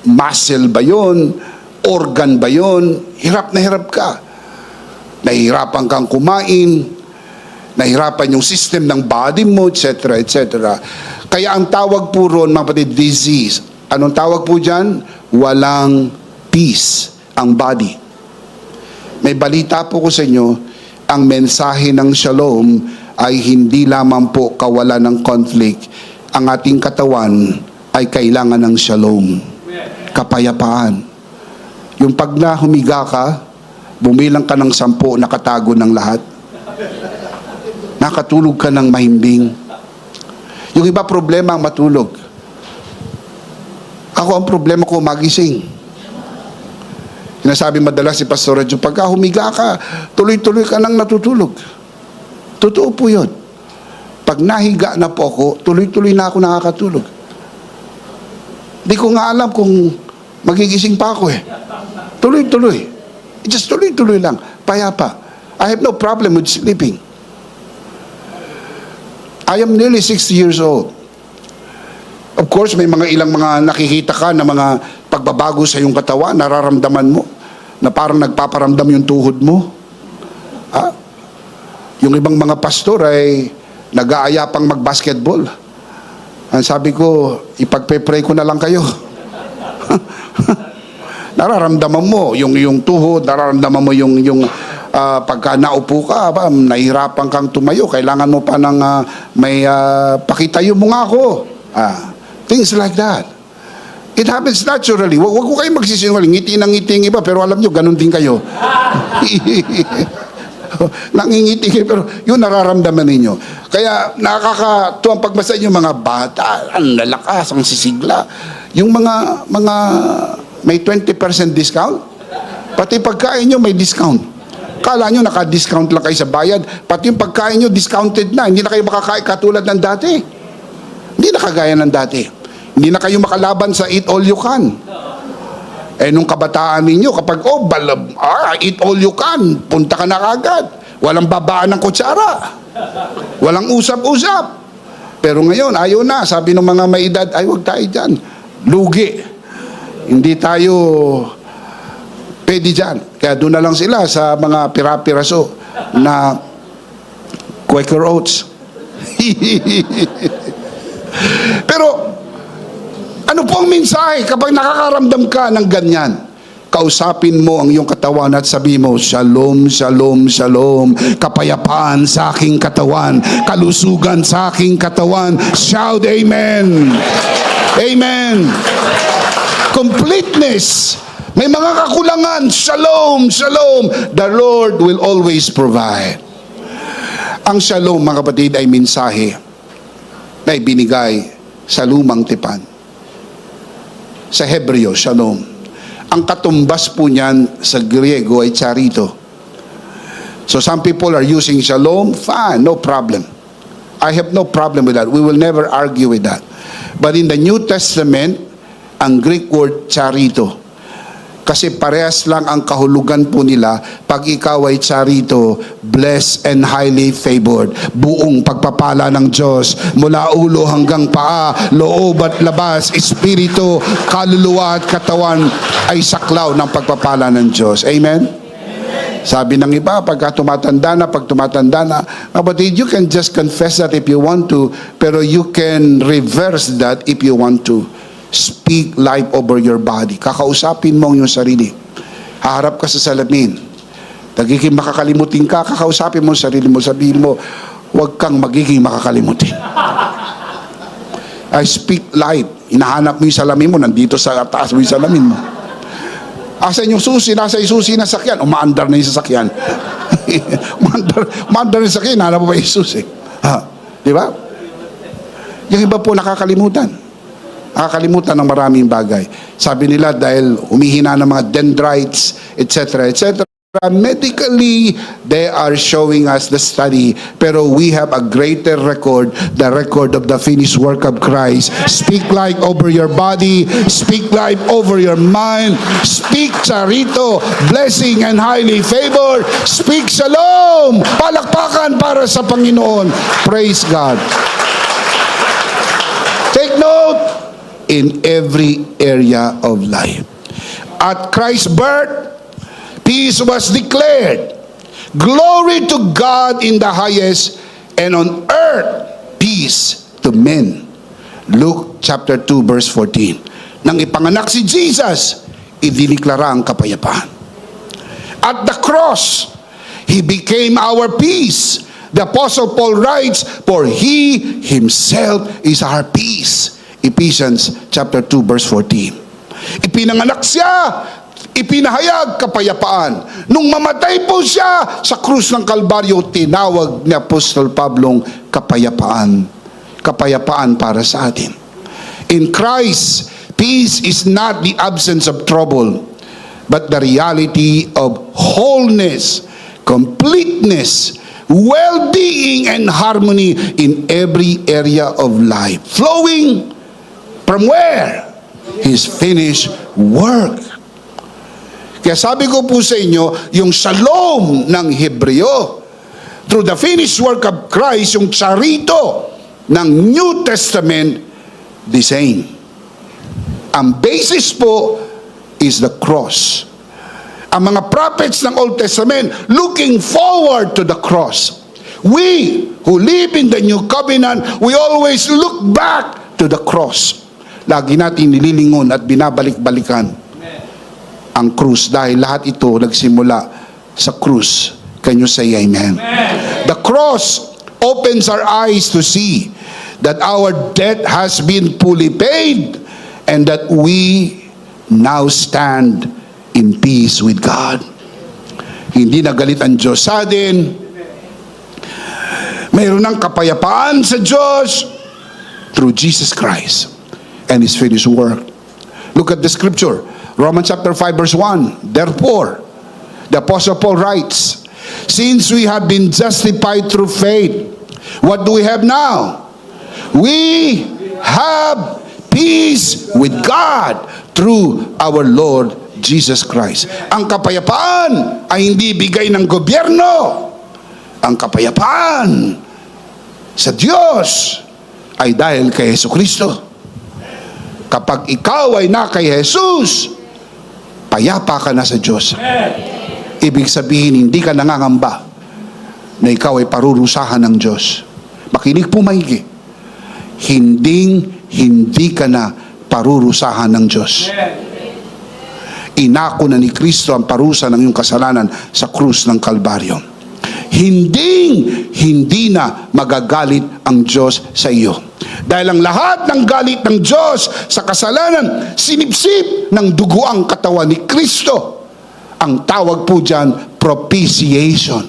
muscle ba yun, organ ba yun, hirap na hirap ka. Nahihirapan kang kumain, nahihirapan yung system ng body mo, etc., etc. Kaya ang tawag po ron, mga kapatid, disease. Anong tawag po dyan? Walang peace ang body. May balita po ko sa inyo, ang mensahe ng shalom ay hindi lamang po kawalan ng conflict. Ang ating katawan ay kailangan ng shalom. Kapayapaan. Yung pag na humiga ka, bumilang ka ng 10, nakatago ng lahat. Nakatulog ka ng mahimbing. Yung iba problema ang matulog. Ako ang problema ko magising. Sinasabi madalas si Pastor Radyo, pagka humiga ka, tuloy-tuloy ka nang natutulog. Totoo po yun. Pag nahiga na po ako, tuloy-tuloy na ako nakakatulog. Di ko nga alam kung magigising pa ako eh. Tuloy-tuloy. Just tuloy-tuloy lang. Payapa. I have no problem with sleeping. I am nearly 60 years old. Of course, may mga ilang mga nakikita ka na mga pagbabago sa iyong katawan, nararamdaman mo, na parang nagpaparamdam yung tuhod mo. Yung ibang mga pastor ay nag-aaya pang mag-basketball. Ang sabi ko, ipagpe-pray ko na lang kayo. Nararamdaman mo yung tuhod, nararamdaman mo yung pagka naupo ka, nahihirapan kang tumayo, kailangan mo pa ng may pakitayo mo nga ako. Things like that. It happens naturally. Huwag ko kayo magsisinungaling. Ngiti ng ngiti ng iba, pero alam nyo, ganun din kayo. Nangingiti kayo, pero yun nararamdaman ninyo. Kaya nakakatuwang pagbasa nyo mga bata, ang lalakas, ang sisigla. Yung mga may 20% discount, pati pagkain nyo may discount. Kala nyo naka-discount lang kayo sa bayad, pati yung pagkain nyo discounted na, hindi na kayo makakain katulad ng dati. Hindi na kagaya ng dati. Hindi na kayo makalaban sa eat all you can. Nung kabataan ninyo, kapag, eat all you can, punta ka na kagad. Walang babaan ng kutsara. Walang usap-usap. Pero ngayon, ayaw na. Sabi ng mga may edad, ay, huwag tayo dyan. Lugi. Hindi tayo pwede dyan. Kaya doon na lang sila sa mga pira-piraso na Quaker Oats. Pero, ano po ang mensahe kapag nakakaramdam ka ng ganyan? Kausapin mo ang iyong katawan at sabi mo, Shalom, Shalom, Shalom, kapayapaan sa aking katawan, kalusugan sa aking katawan. Shout Amen. Amen. Completeness. May mga kakulangan. Shalom, Shalom. The Lord will always provide. Ang Shalom, mga kapatid, ay mensahe na ibinigay sa lumang tipan. Sa Hebreo, shalom. Ang katumbas po niyan sa Griego ay charito. So some people are using shalom, fine, no problem. I have no problem with that. We will never argue with that. But in the New Testament, ang Greek word charito. Kasi parehas lang ang kahulugan po nila. Pag ikaw ay charito, blessed and highly favored. Buong pagpapala ng Diyos, mula ulo hanggang paa, loob at labas, espiritu, kaluluwa at katawan ay saklaw ng pagpapala ng Diyos. Amen? Sabi ng iba, pag tumatanda na, kapatid, you can just confess that if you want to, pero you can reverse that if you want to. Speak life over your body. Kakausapin mo yung sarili. Haharap ka sa salamin. Nagiging makakalimutin ka, kakausapin mo yung sarili mo, sabihin mo, huwag kang magiging makakalimutin. I speak life. Hinahanap mo yung salamin mo, nandito sa taas mo yung salamin mo. Asan yung susi? Nasa yung susi na sakyan. Umaandar na yung sasakyan. umaandar yung sakyan, hanap mo ba yung susi? Di ba? Yung iba po nakakalimutan. Nakakalimutan ng maraming bagay. Sabi nila dahil humihina ng mga dendrites, etc., etc. Medically, they are showing us the study. Pero we have a greater record, the record of the finished work of Christ. Speak life over your body. Speak life over your mind. Speak charito, blessing and highly favored. Speak shalom. Palakpakan para sa Panginoon. Praise God. Take note, in every area of life. At Christ's birth, peace was declared. Glory to God in the highest, and on earth, peace to men. Luke chapter 2 verse 14. Nang ipanganak si Jesus, idiniklara ang kapayapaan. At the cross, He became our peace. The Apostle Paul writes, for He Himself is our peace. Ephesians chapter 2 verse 14. Ipinanganak siya, ipinahayag kapayapaan. Nung mamatay po siya sa krus ng Kalbaryo, tinawag ni Apostol Pablong kapayapaan. Kapayapaan para sa atin. In Christ, peace is not the absence of trouble, but the reality of wholeness, completeness, well-being, and harmony in every area of life. Flowing from where? His finished work. Kaya sabi ko po sa inyo, yung shalom ng Hebreo, through the finished work of Christ, yung charito ng New Testament, the same. Ang basis po is the cross. Ang mga prophets ng Old Testament, looking forward to the cross. We who live in the New Covenant, we always look back to the cross. Lagi natin nililingon at binabalik-balikan ang krus dahil lahat ito nagsimula sa krus. Can you say amen? The cross opens our eyes to see that our debt has been fully paid and that we now stand in peace with God. Hindi na galit ang Diyos sa atin. Mayroon ng kapayapaan sa Diyos through Jesus Christ and His finished work. Look at the scripture. Romans chapter 5 verse 1. Therefore, the Apostle Paul writes, since we have been justified through faith, what do we have now? We have peace with God through our Lord Jesus Christ. Ang kapayapaan ay hindi bigay ng gobyerno. Ang kapayapaan sa Diyos ay dahil kay Jesucristo. Kapag ikaw ay na kay Jesus, payapa ka na sa Diyos. Ibig sabihin, hindi ka nangangamba na ikaw ay parurusahan ng Diyos. Makinig po maigi. Hindi ka na parurusahan ng Diyos. Inako na ni Kristo ang parusa ng iyong kasalanan sa krus ng Kalbaryo. Hindi na magagalit ang Diyos sa iyo. Dahil ang lahat ng galit ng Diyos sa kasalanan, sinipsip ng duguang katawan ni Kristo. Ang tawag po dyan, propitiation.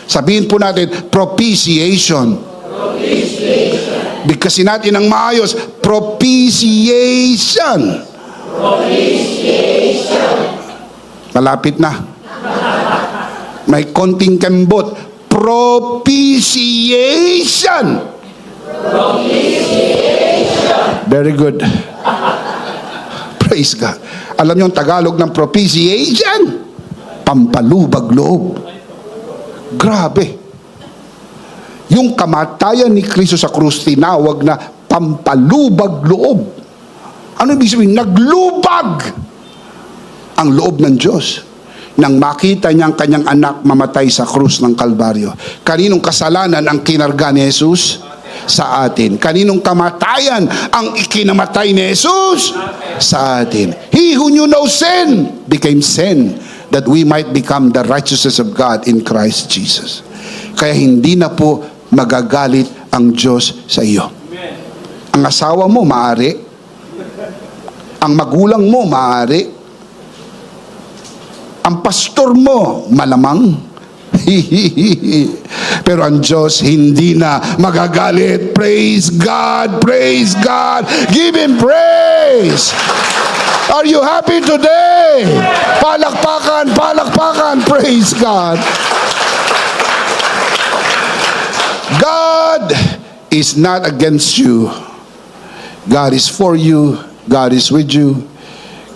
Sabihin po natin, propitiation. Bigkasin natin ng maayos. Propitiation. Malapit na. May konting kembot. Propitiation. Very good. Praise God. Alam niyo ang Tagalog ng propitiation? Pampalubag loob. Grabe. Yung kamatayan ni Kristo sa krus, tinawag na pampalubag loob. Ano ibig sabihin? Naglubag ang loob ng Diyos nang makita niya ang kanyang anak mamatay sa krus ng Kalbaryo. Kaninong kasalanan ang kinarga ni Jesus? Sa atin. Kaninong kamatayan ang ikinamatay ni Jesus? Sa atin. He who knew no sin became sin, that we might become the righteousness of God in Christ Jesus. Kaya hindi na po magagalit ang Diyos sa iyo. Ang asawa mo maaari, ang magulang mo maaari, ang pastor mo malamang, pero ang Diyos hindi na magagalit. Praise God, praise God, give Him praise. Are you happy today? Palakpakan, palakpakan, praise God. God is not against you. God is for you. God is with you.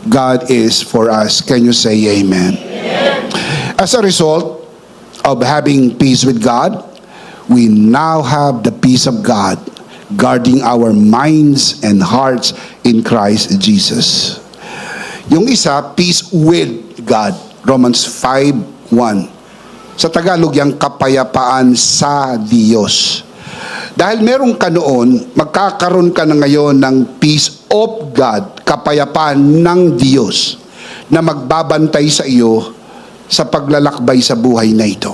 God is for us. Can you say amen? As a result of having peace with God, we now have the peace of God guarding our minds and hearts in Christ Jesus. Yung isa, peace with God. Romans 5:1. Sa Tagalog, yung kapayapaan sa Diyos. Dahil meron ka noon, magkakaroon ka na ngayon ng peace of God, kapayapaan ng Diyos, na magbabantay sa iyo sa paglalakbay sa buhay na ito.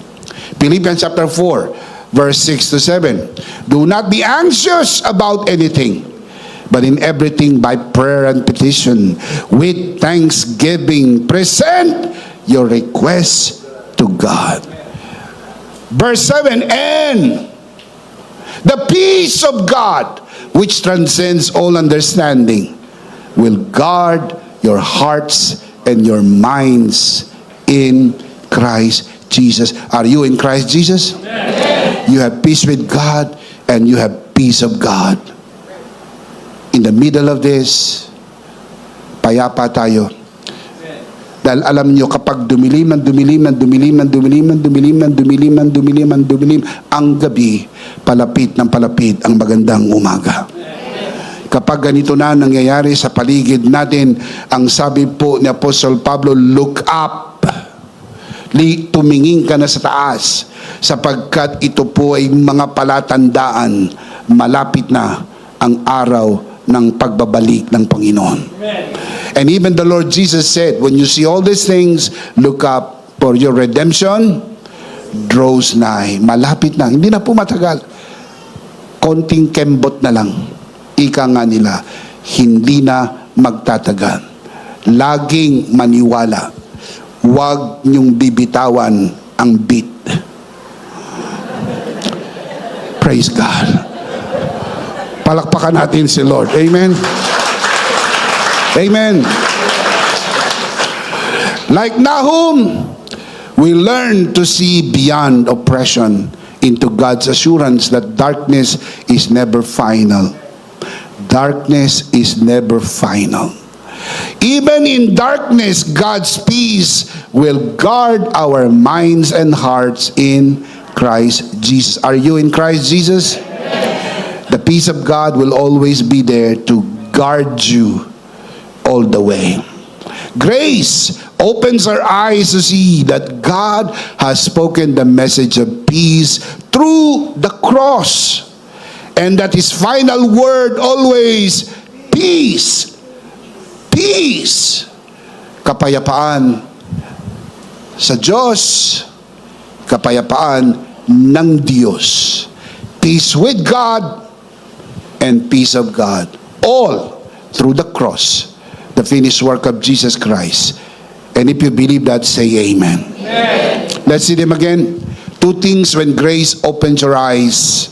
Philippians chapter 4, verse 6 to 7. Do not be anxious about anything, but in everything by prayer and petition, with thanksgiving, present your requests to God. Verse 7, and the peace of God, which transcends all understanding, will guard your hearts and your minds in Christ Jesus. Are you in Christ Jesus? Amen. You have peace with God and you have peace of God. In the middle of this, payapa tayo. Dahil alam nyo, kapag dumilim ang gabi, palapit ng palapit ang magandang umaga. Kapag ganito na nangyayari sa paligid natin, ang sabi po ni Apostol Pablo, look up. Tumingin ka na sa taas, sapagkat ito po ay mga palatandaan, malapit na ang araw ng pagbabalik ng Panginoon. And even the Lord Jesus said, when you see all these things, look up, for your redemption draws nigh. Malapit na, hindi na po matagal. Konting kembot na lang. Ika nga nila, hindi na magtatagal. Laging maniwala. Huwag niyong bibitawan ang bit. Praise God. Palakpakan natin si Lord. Amen. Amen. Like Nahum, we learn to see beyond oppression into God's assurance that darkness is never final. Darkness is never final. Even in darkness, God's peace will guard our minds and hearts in Christ Jesus. Are you in Christ Jesus? The peace of God will always be there to guard you all the way. Grace opens our eyes to see that God has spoken the message of peace through the cross, and that His final word always, peace. Peace. Kapayapaan sa Diyos, kapayapaan ng Diyos. Peace with God and peace of God. All through the cross, the finished work of Jesus Christ. And if you believe that, say amen. Amen. Let's see them again. Two things when grace opens your eyes.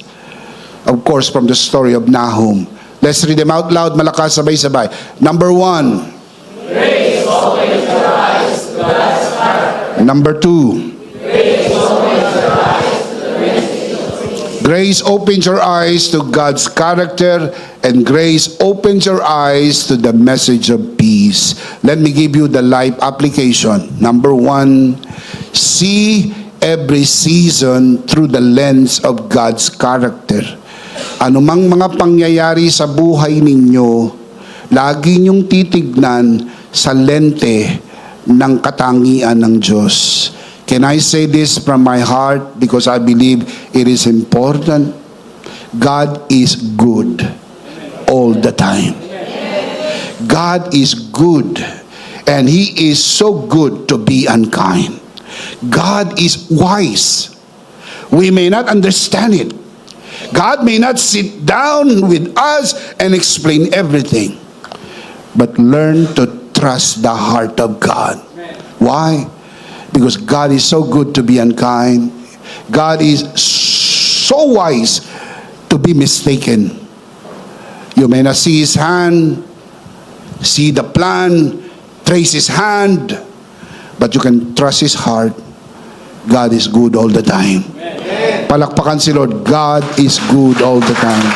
of course, from the story of Nahum. Let's read them out loud, malakas, sabay-sabay. Number 1. Grace opens your eyes to God's character. Number 2. Grace opens your eyes to the mysteries. Grace opens your eyes to God's character, and grace opens your eyes to the message of peace. Let me give you the life application. Number 1, see every season through the lens of God's character. Anumang mga pangyayari sa buhay ninyo, lagi niyong titignan sa lente ng katangian ng Diyos. Can I say this from my heart because I believe it is important? God is good all the time. God is good, and He is so good to be unkind. God is wise. We may not understand it. God may not sit down with us and explain everything. But learn to trust the heart of God. Why? Because God is so good to be unkind. God is so wise to be mistaken. You may not see His hand, see the plan, trace His hand, but you can trust His heart. God is good all the time. Palakpakan si Lord. God is good all the time.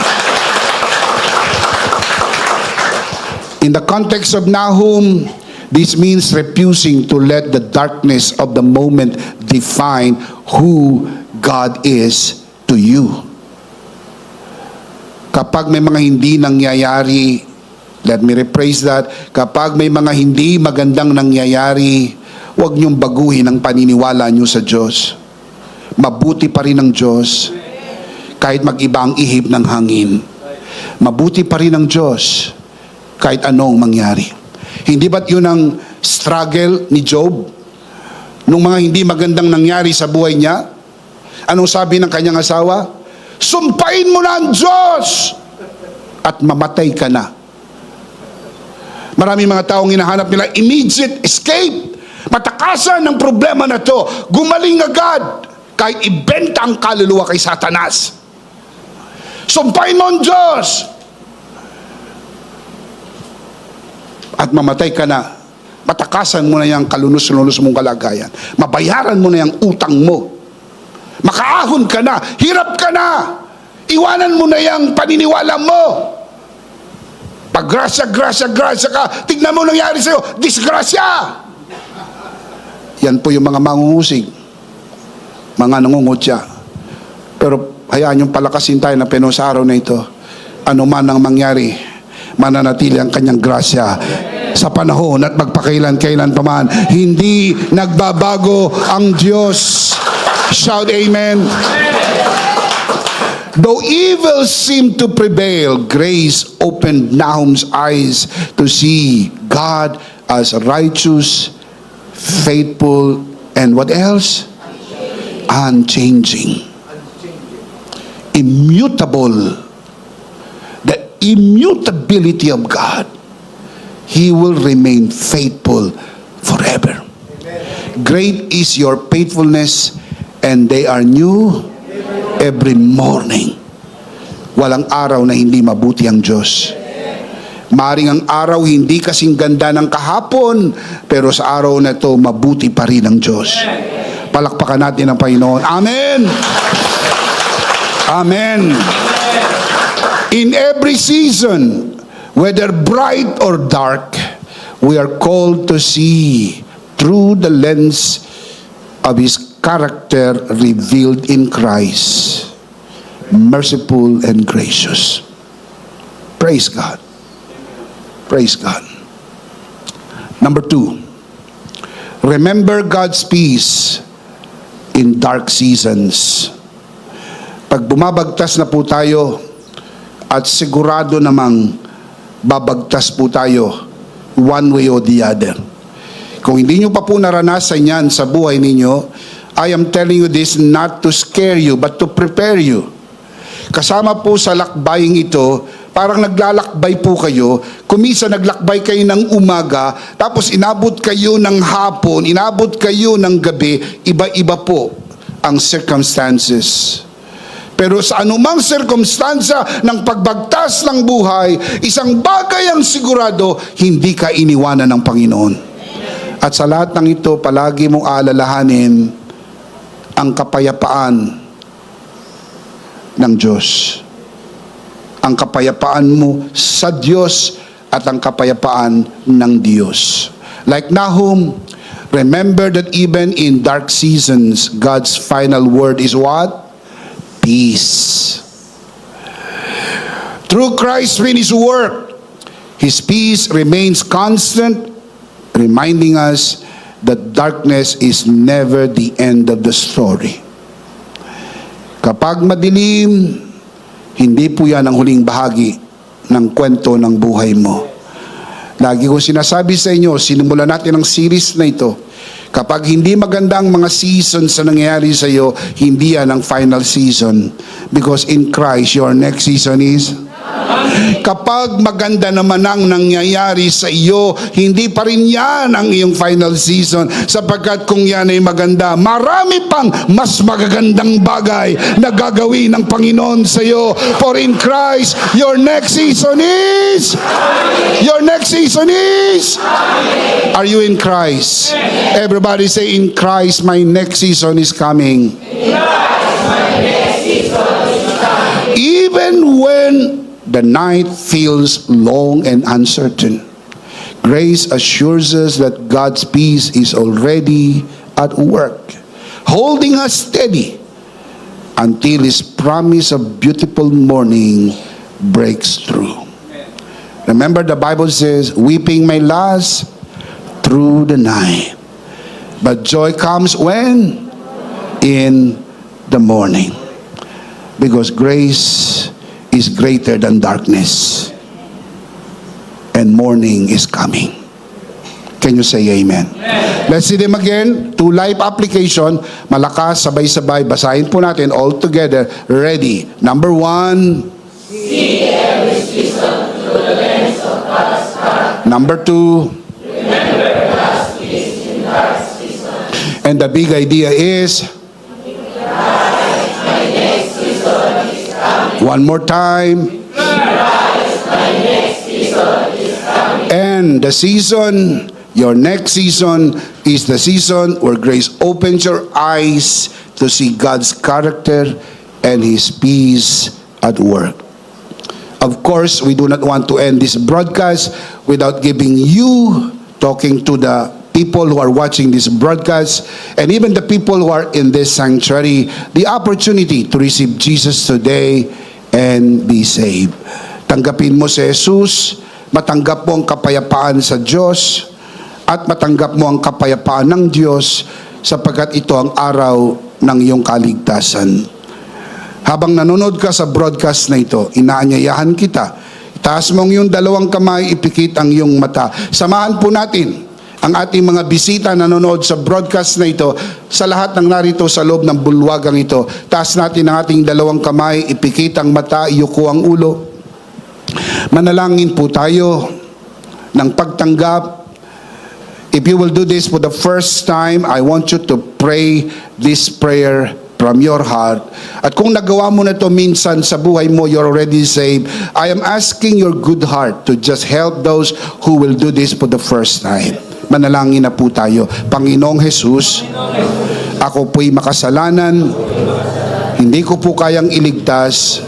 In the context of Nahum, this means refusing to let the darkness of the moment define who God is to you. Kapag may mga hindi nangyayari, let me rephrase that, kapag may mga hindi magandang nangyayari, huwag niyong baguhin ang paniniwala niyo sa Diyos. Mabuti pa rin ang Diyos, kahit mag-iba ang ihip ng hangin. Mabuti pa rin ang Diyos, kahit anong mangyari. Hindi ba't yun ang struggle ni Job? Nung mga hindi magandang nangyari sa buhay niya, anong sabi ng kanyang asawa? Sumpain mo na ang Diyos at mamatay ka na. Maraming mga taong hinahanap nila immediate escape. Matakasan ng problema na to. Gumaling agad kahit ibenta ang kaluluwa kay Satanas. Sumpain mo ang Diyos at mamatay ka na. Matakasan mo na yung kalunos-lunos mong kalagayan. Mabayaran mo na yung utang mo. Makaahon ka na. Hirap ka na. Iwanan mo na yung paniniwala mo. Pag grasya ka, tignan mo nangyari sa'yo, disgrasya. Yan po yung mga mangungusig, mga nangungutya. Pero hayaan yung palakasin tayo na Peno sa araw na ito. Ano man ang mangyari, mananatili ang kanyang grasya sa panahon at magpakailan-kailan pa man. Hindi nagbabago ang Diyos. Shout amen. Though evil seemed to prevail, grace opened Nahum's eyes to see God as righteous, faithful, and what else? Unchanging. Immutable. The immutability of God. He will remain faithful forever. Great is your faithfulness, and they are new every morning. Walang araw na hindi mabuti ang Diyos. Maring ang araw hindi kasing ganda ng kahapon, pero sa araw na ito, mabuti pa rin ang Diyos. Palakpakan natin ang Panginoon. Amen! Amen! In every season, whether bright or dark, we are called to see through the lens of His character revealed in Christ, merciful and gracious. Praise God. Praise God. Number 2, remember God's peace in dark seasons. Pag bumabagtas na po tayo at sigurado namang babagtas po tayo one way or the other. Kung hindi nyo pa po naranasan yan sa buhay ninyo, I am telling you this not to scare you, but to prepare you. Kasama po sa lakbaying ito, parang naglalakbay po kayo, kumisa naglakbay kayo ng umaga, tapos inabot kayo ng hapon, inabot kayo ng gabi, iba-iba po ang circumstances. Pero sa anumang sirkumstansya ng pagbagtas ng buhay, isang bagay ang sigurado, hindi ka iniwanan ng Panginoon. At sa lahat ng ito, palagi mong alalahanin ang kapayapaan ng Diyos. Ang kapayapaan mo sa Diyos at ang kapayapaan ng Diyos. Like Nahum, remember that even in dark seasons, God's final word is what? Peace. Through Christ's finished work, His peace remains constant, reminding us that darkness is never the end of the story. Kapag madilim, hindi po yan ang huling bahagi ng kwento ng buhay mo. Lagi ko sinasabi sa inyo, sinimula natin ang series na ito, kapag hindi maganda ang mga seasons na nangyayari sa iyo, hindi yan ang final season. Because in Christ, your next season is... Kapag maganda naman ang nangyayari sa iyo, hindi pa rin yan ang iyong final season, sapagkat kung yan ay maganda, marami pang mas magagandang bagay na gagawin ng Panginoon sa iyo. For in Christ, your next season is... Your next season is... Are you in Christ? Everybody say, in Christ, my next season is coming. Even when the night feels long and uncertain, grace assures us that God's peace is already at work, holding us steady until His promise of beautiful morning breaks through. Remember, the Bible says, weeping may last through the night, but joy comes when? In the morning. Because grace is greater than darkness, and morning is coming. Can you say amen? Let's see them again. 2 life application. Malakas, sabay-sabay. Basahin po natin all together. Ready. Number 1. See every season through the lens of God's heart. Number 2. Remember God's peace in dark seasons. And the big idea is, My next season is coming. one more time. My next season is coming. And the season, your next season, is the season where grace opens your eyes to see God's character and His peace at work. Of course, we do not want to end this broadcast without giving you, talking to the people who are watching this broadcast, and even the people who are in this sanctuary, the opportunity to receive Jesus today and be saved. Tanggapin mo si Jesus, matanggap mo ang kapayapaan sa Diyos, at matanggap mo ang kapayapaan ng Diyos, sapagkat ito ang araw ng iyong kaligtasan. Habang nanonood ka sa broadcast na ito, inaanyayahan kita, itaas mo ang iyong 2 kamay, ipikit ang iyong mata. Samahan po natin ang ating mga bisita na nanonood sa broadcast na ito, sa lahat ng narito sa loob ng bulwagang ito. Taas natin ang ating 2 kamay, ipikit ang mata, iyuko ang ulo. Manalangin po tayo ng pagtanggap. If you will do this for the first time, I want you to pray this prayer from your heart. At kung nagawa mo na ito minsan sa buhay mo, you're already saved. I am asking your good heart to just help those who will do this for the first time. Manalangin na po tayo. Panginoong Jesus, ako po'y makasalanan. Hindi ko po kayang iligtas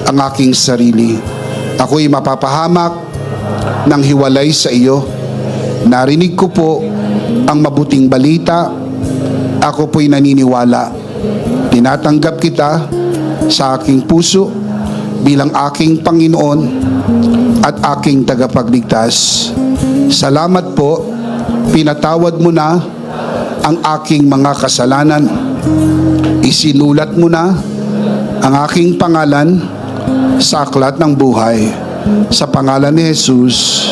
ang aking sarili. Ako'y mapapahamak ng hiwalay sa iyo. Narinig ko po ang mabuting balita. Ako po'y naniniwala. Tinatanggap kita sa aking puso bilang aking Panginoon at aking tagapagligtas. Salamat po, pinatawad mo na ang aking mga kasalanan. Isinulat mo na ang aking pangalan sa aklat ng buhay. Sa pangalan ni Jesus,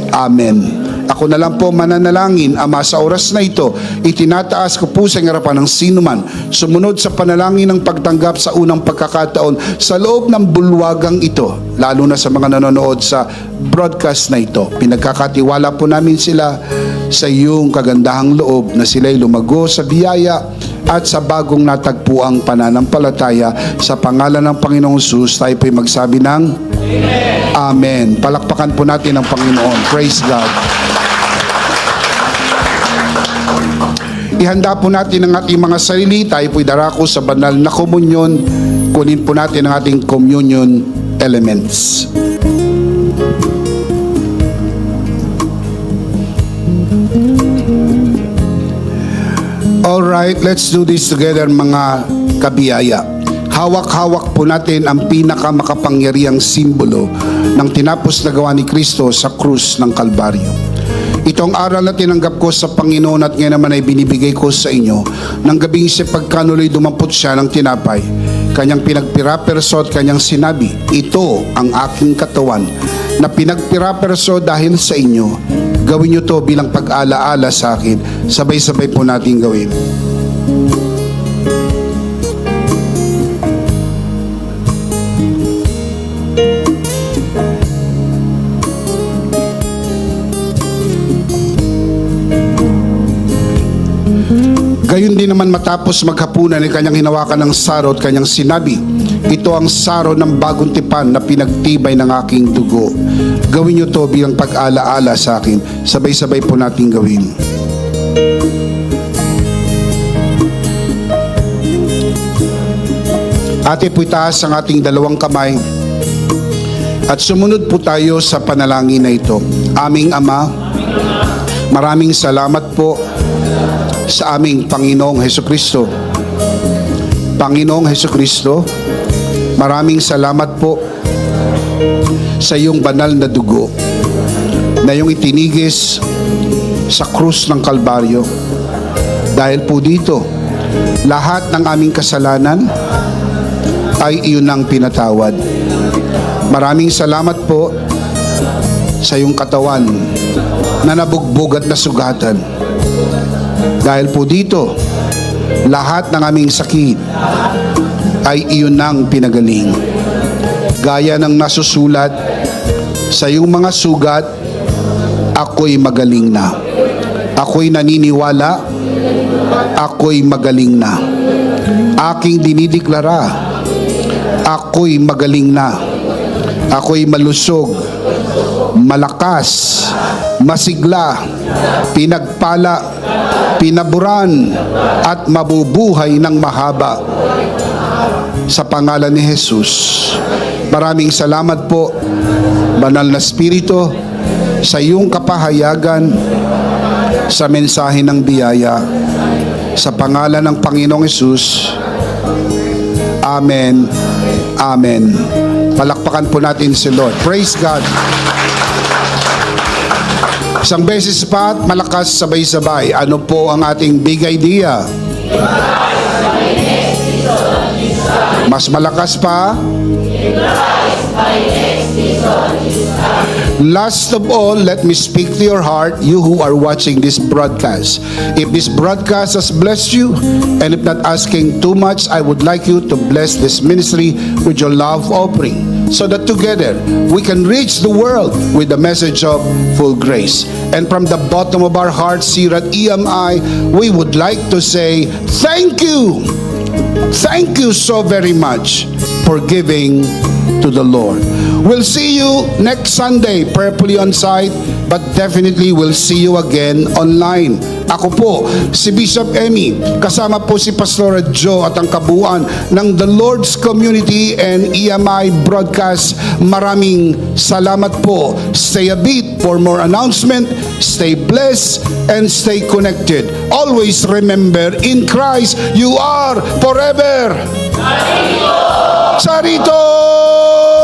Amen. Ako na lang po mananalangin, Ama, sa oras na ito, itinataas ko po sa harapan ng sino man sumunod sa panalangin ng pagtanggap sa unang pagkakataon sa loob ng bulwagang ito, lalo na sa mga nanonood sa broadcast na ito. Pinagkakatiwala po namin sila sa iyong kagandahang loob na sila'y lumago sa biyaya at sa bagong natagpuang pananampalataya. Sa pangalan ng Panginoong Hesus, tayo po'y magsabi ng Amen. Palakpakan po natin ang Panginoon. Praise God. Ihanda po natin ang ating mga sarili. Tayo po'y darako sa banal na komunyon. Kunin po natin ang ating communion elements. Alright, let's do this together mga kabiyaya. Hawak-hawak po natin ang pinakamakapangyarihang simbolo ng tinapos na gawa ni Kristo sa krus ng Kalbaryo. Itong aral na tinanggap ko sa Panginoon at ngayon naman ay binibigay ko sa inyo. Nang gabing siya pagkanuloy dumampot siya ng tinapay, kanyang pinagpiraperso at kanyang sinabi, ito ang aking katawan na pinagpiraperso dahil sa inyo. Gawin niyo to bilang pag-alaala sa akin. Sabay-sabay po natin gawin. Gayon din naman matapos maghapunan ay kanyang hinawakan ng saro at kanyang sinabi, ito ang saro ng bagong tipan na pinagtibay ng aking dugo. Gawin niyo to bilang pag-alaala sa akin. Sabay-sabay po natin gawin. Ate po itaas ang ating dalawang kamay at sumunod po tayo sa panalangin na ito. Aming Ama, maraming salamat po sa aming Panginoong Hesukristo. Panginoong Hesukristo, maraming salamat po sa iyong banal na dugo na iyong itinigis sa krus ng Kalbaryo. Dahil po dito, lahat ng aming kasalanan ay iyon ang pinatawad. Maraming salamat po sa iyong katawan na nabugbog at nasugatan. Dahil po dito, lahat ng aming sakit ay iyon ang pinagaling. Gaya ng nasusulat sa iyong mga sugat, ako'y magaling na. Ako'y naniniwala, ako'y magaling na. Aking dinideklara, ako'y magaling na. Ako'y malusog, malakas, masigla, pinagpala, pinaburan, at mabubuhay ng mahaba. Sa pangalan ni Jesus, maraming salamat po, Banal na Espiritu, sa iyong kapahayagan sa mensahe ng biyaya. Sa pangalan ng Panginoong Jesus, Amen. Amen. Palakpakan po natin si Lord. Praise God. Isang beses pa at malakas sabay-sabay. Ano po ang ating big idea? Mas malakas pa? Last of all, let me speak to your heart, you who are watching this broadcast. If this broadcast has blessed you, and if not asking too much, I would like you to bless this ministry with your love offering, so that together we can reach the world with the message of full grace. And from the bottom of our hearts here at EMI, we would like to say thank you. Thank you so very much for giving to the Lord. We'll see you next Sunday, prayerfully on site, but definitely we'll see you again online. Ako po, si Bishop Emmy, kasama po si Pastor Joe at ang kabuuan ng The Lord's Community and EMI Broadcast. Maraming salamat po. Stay a beat for more announcement. Stay blessed and stay connected. Always remember, in Christ, you are forever. Sarito!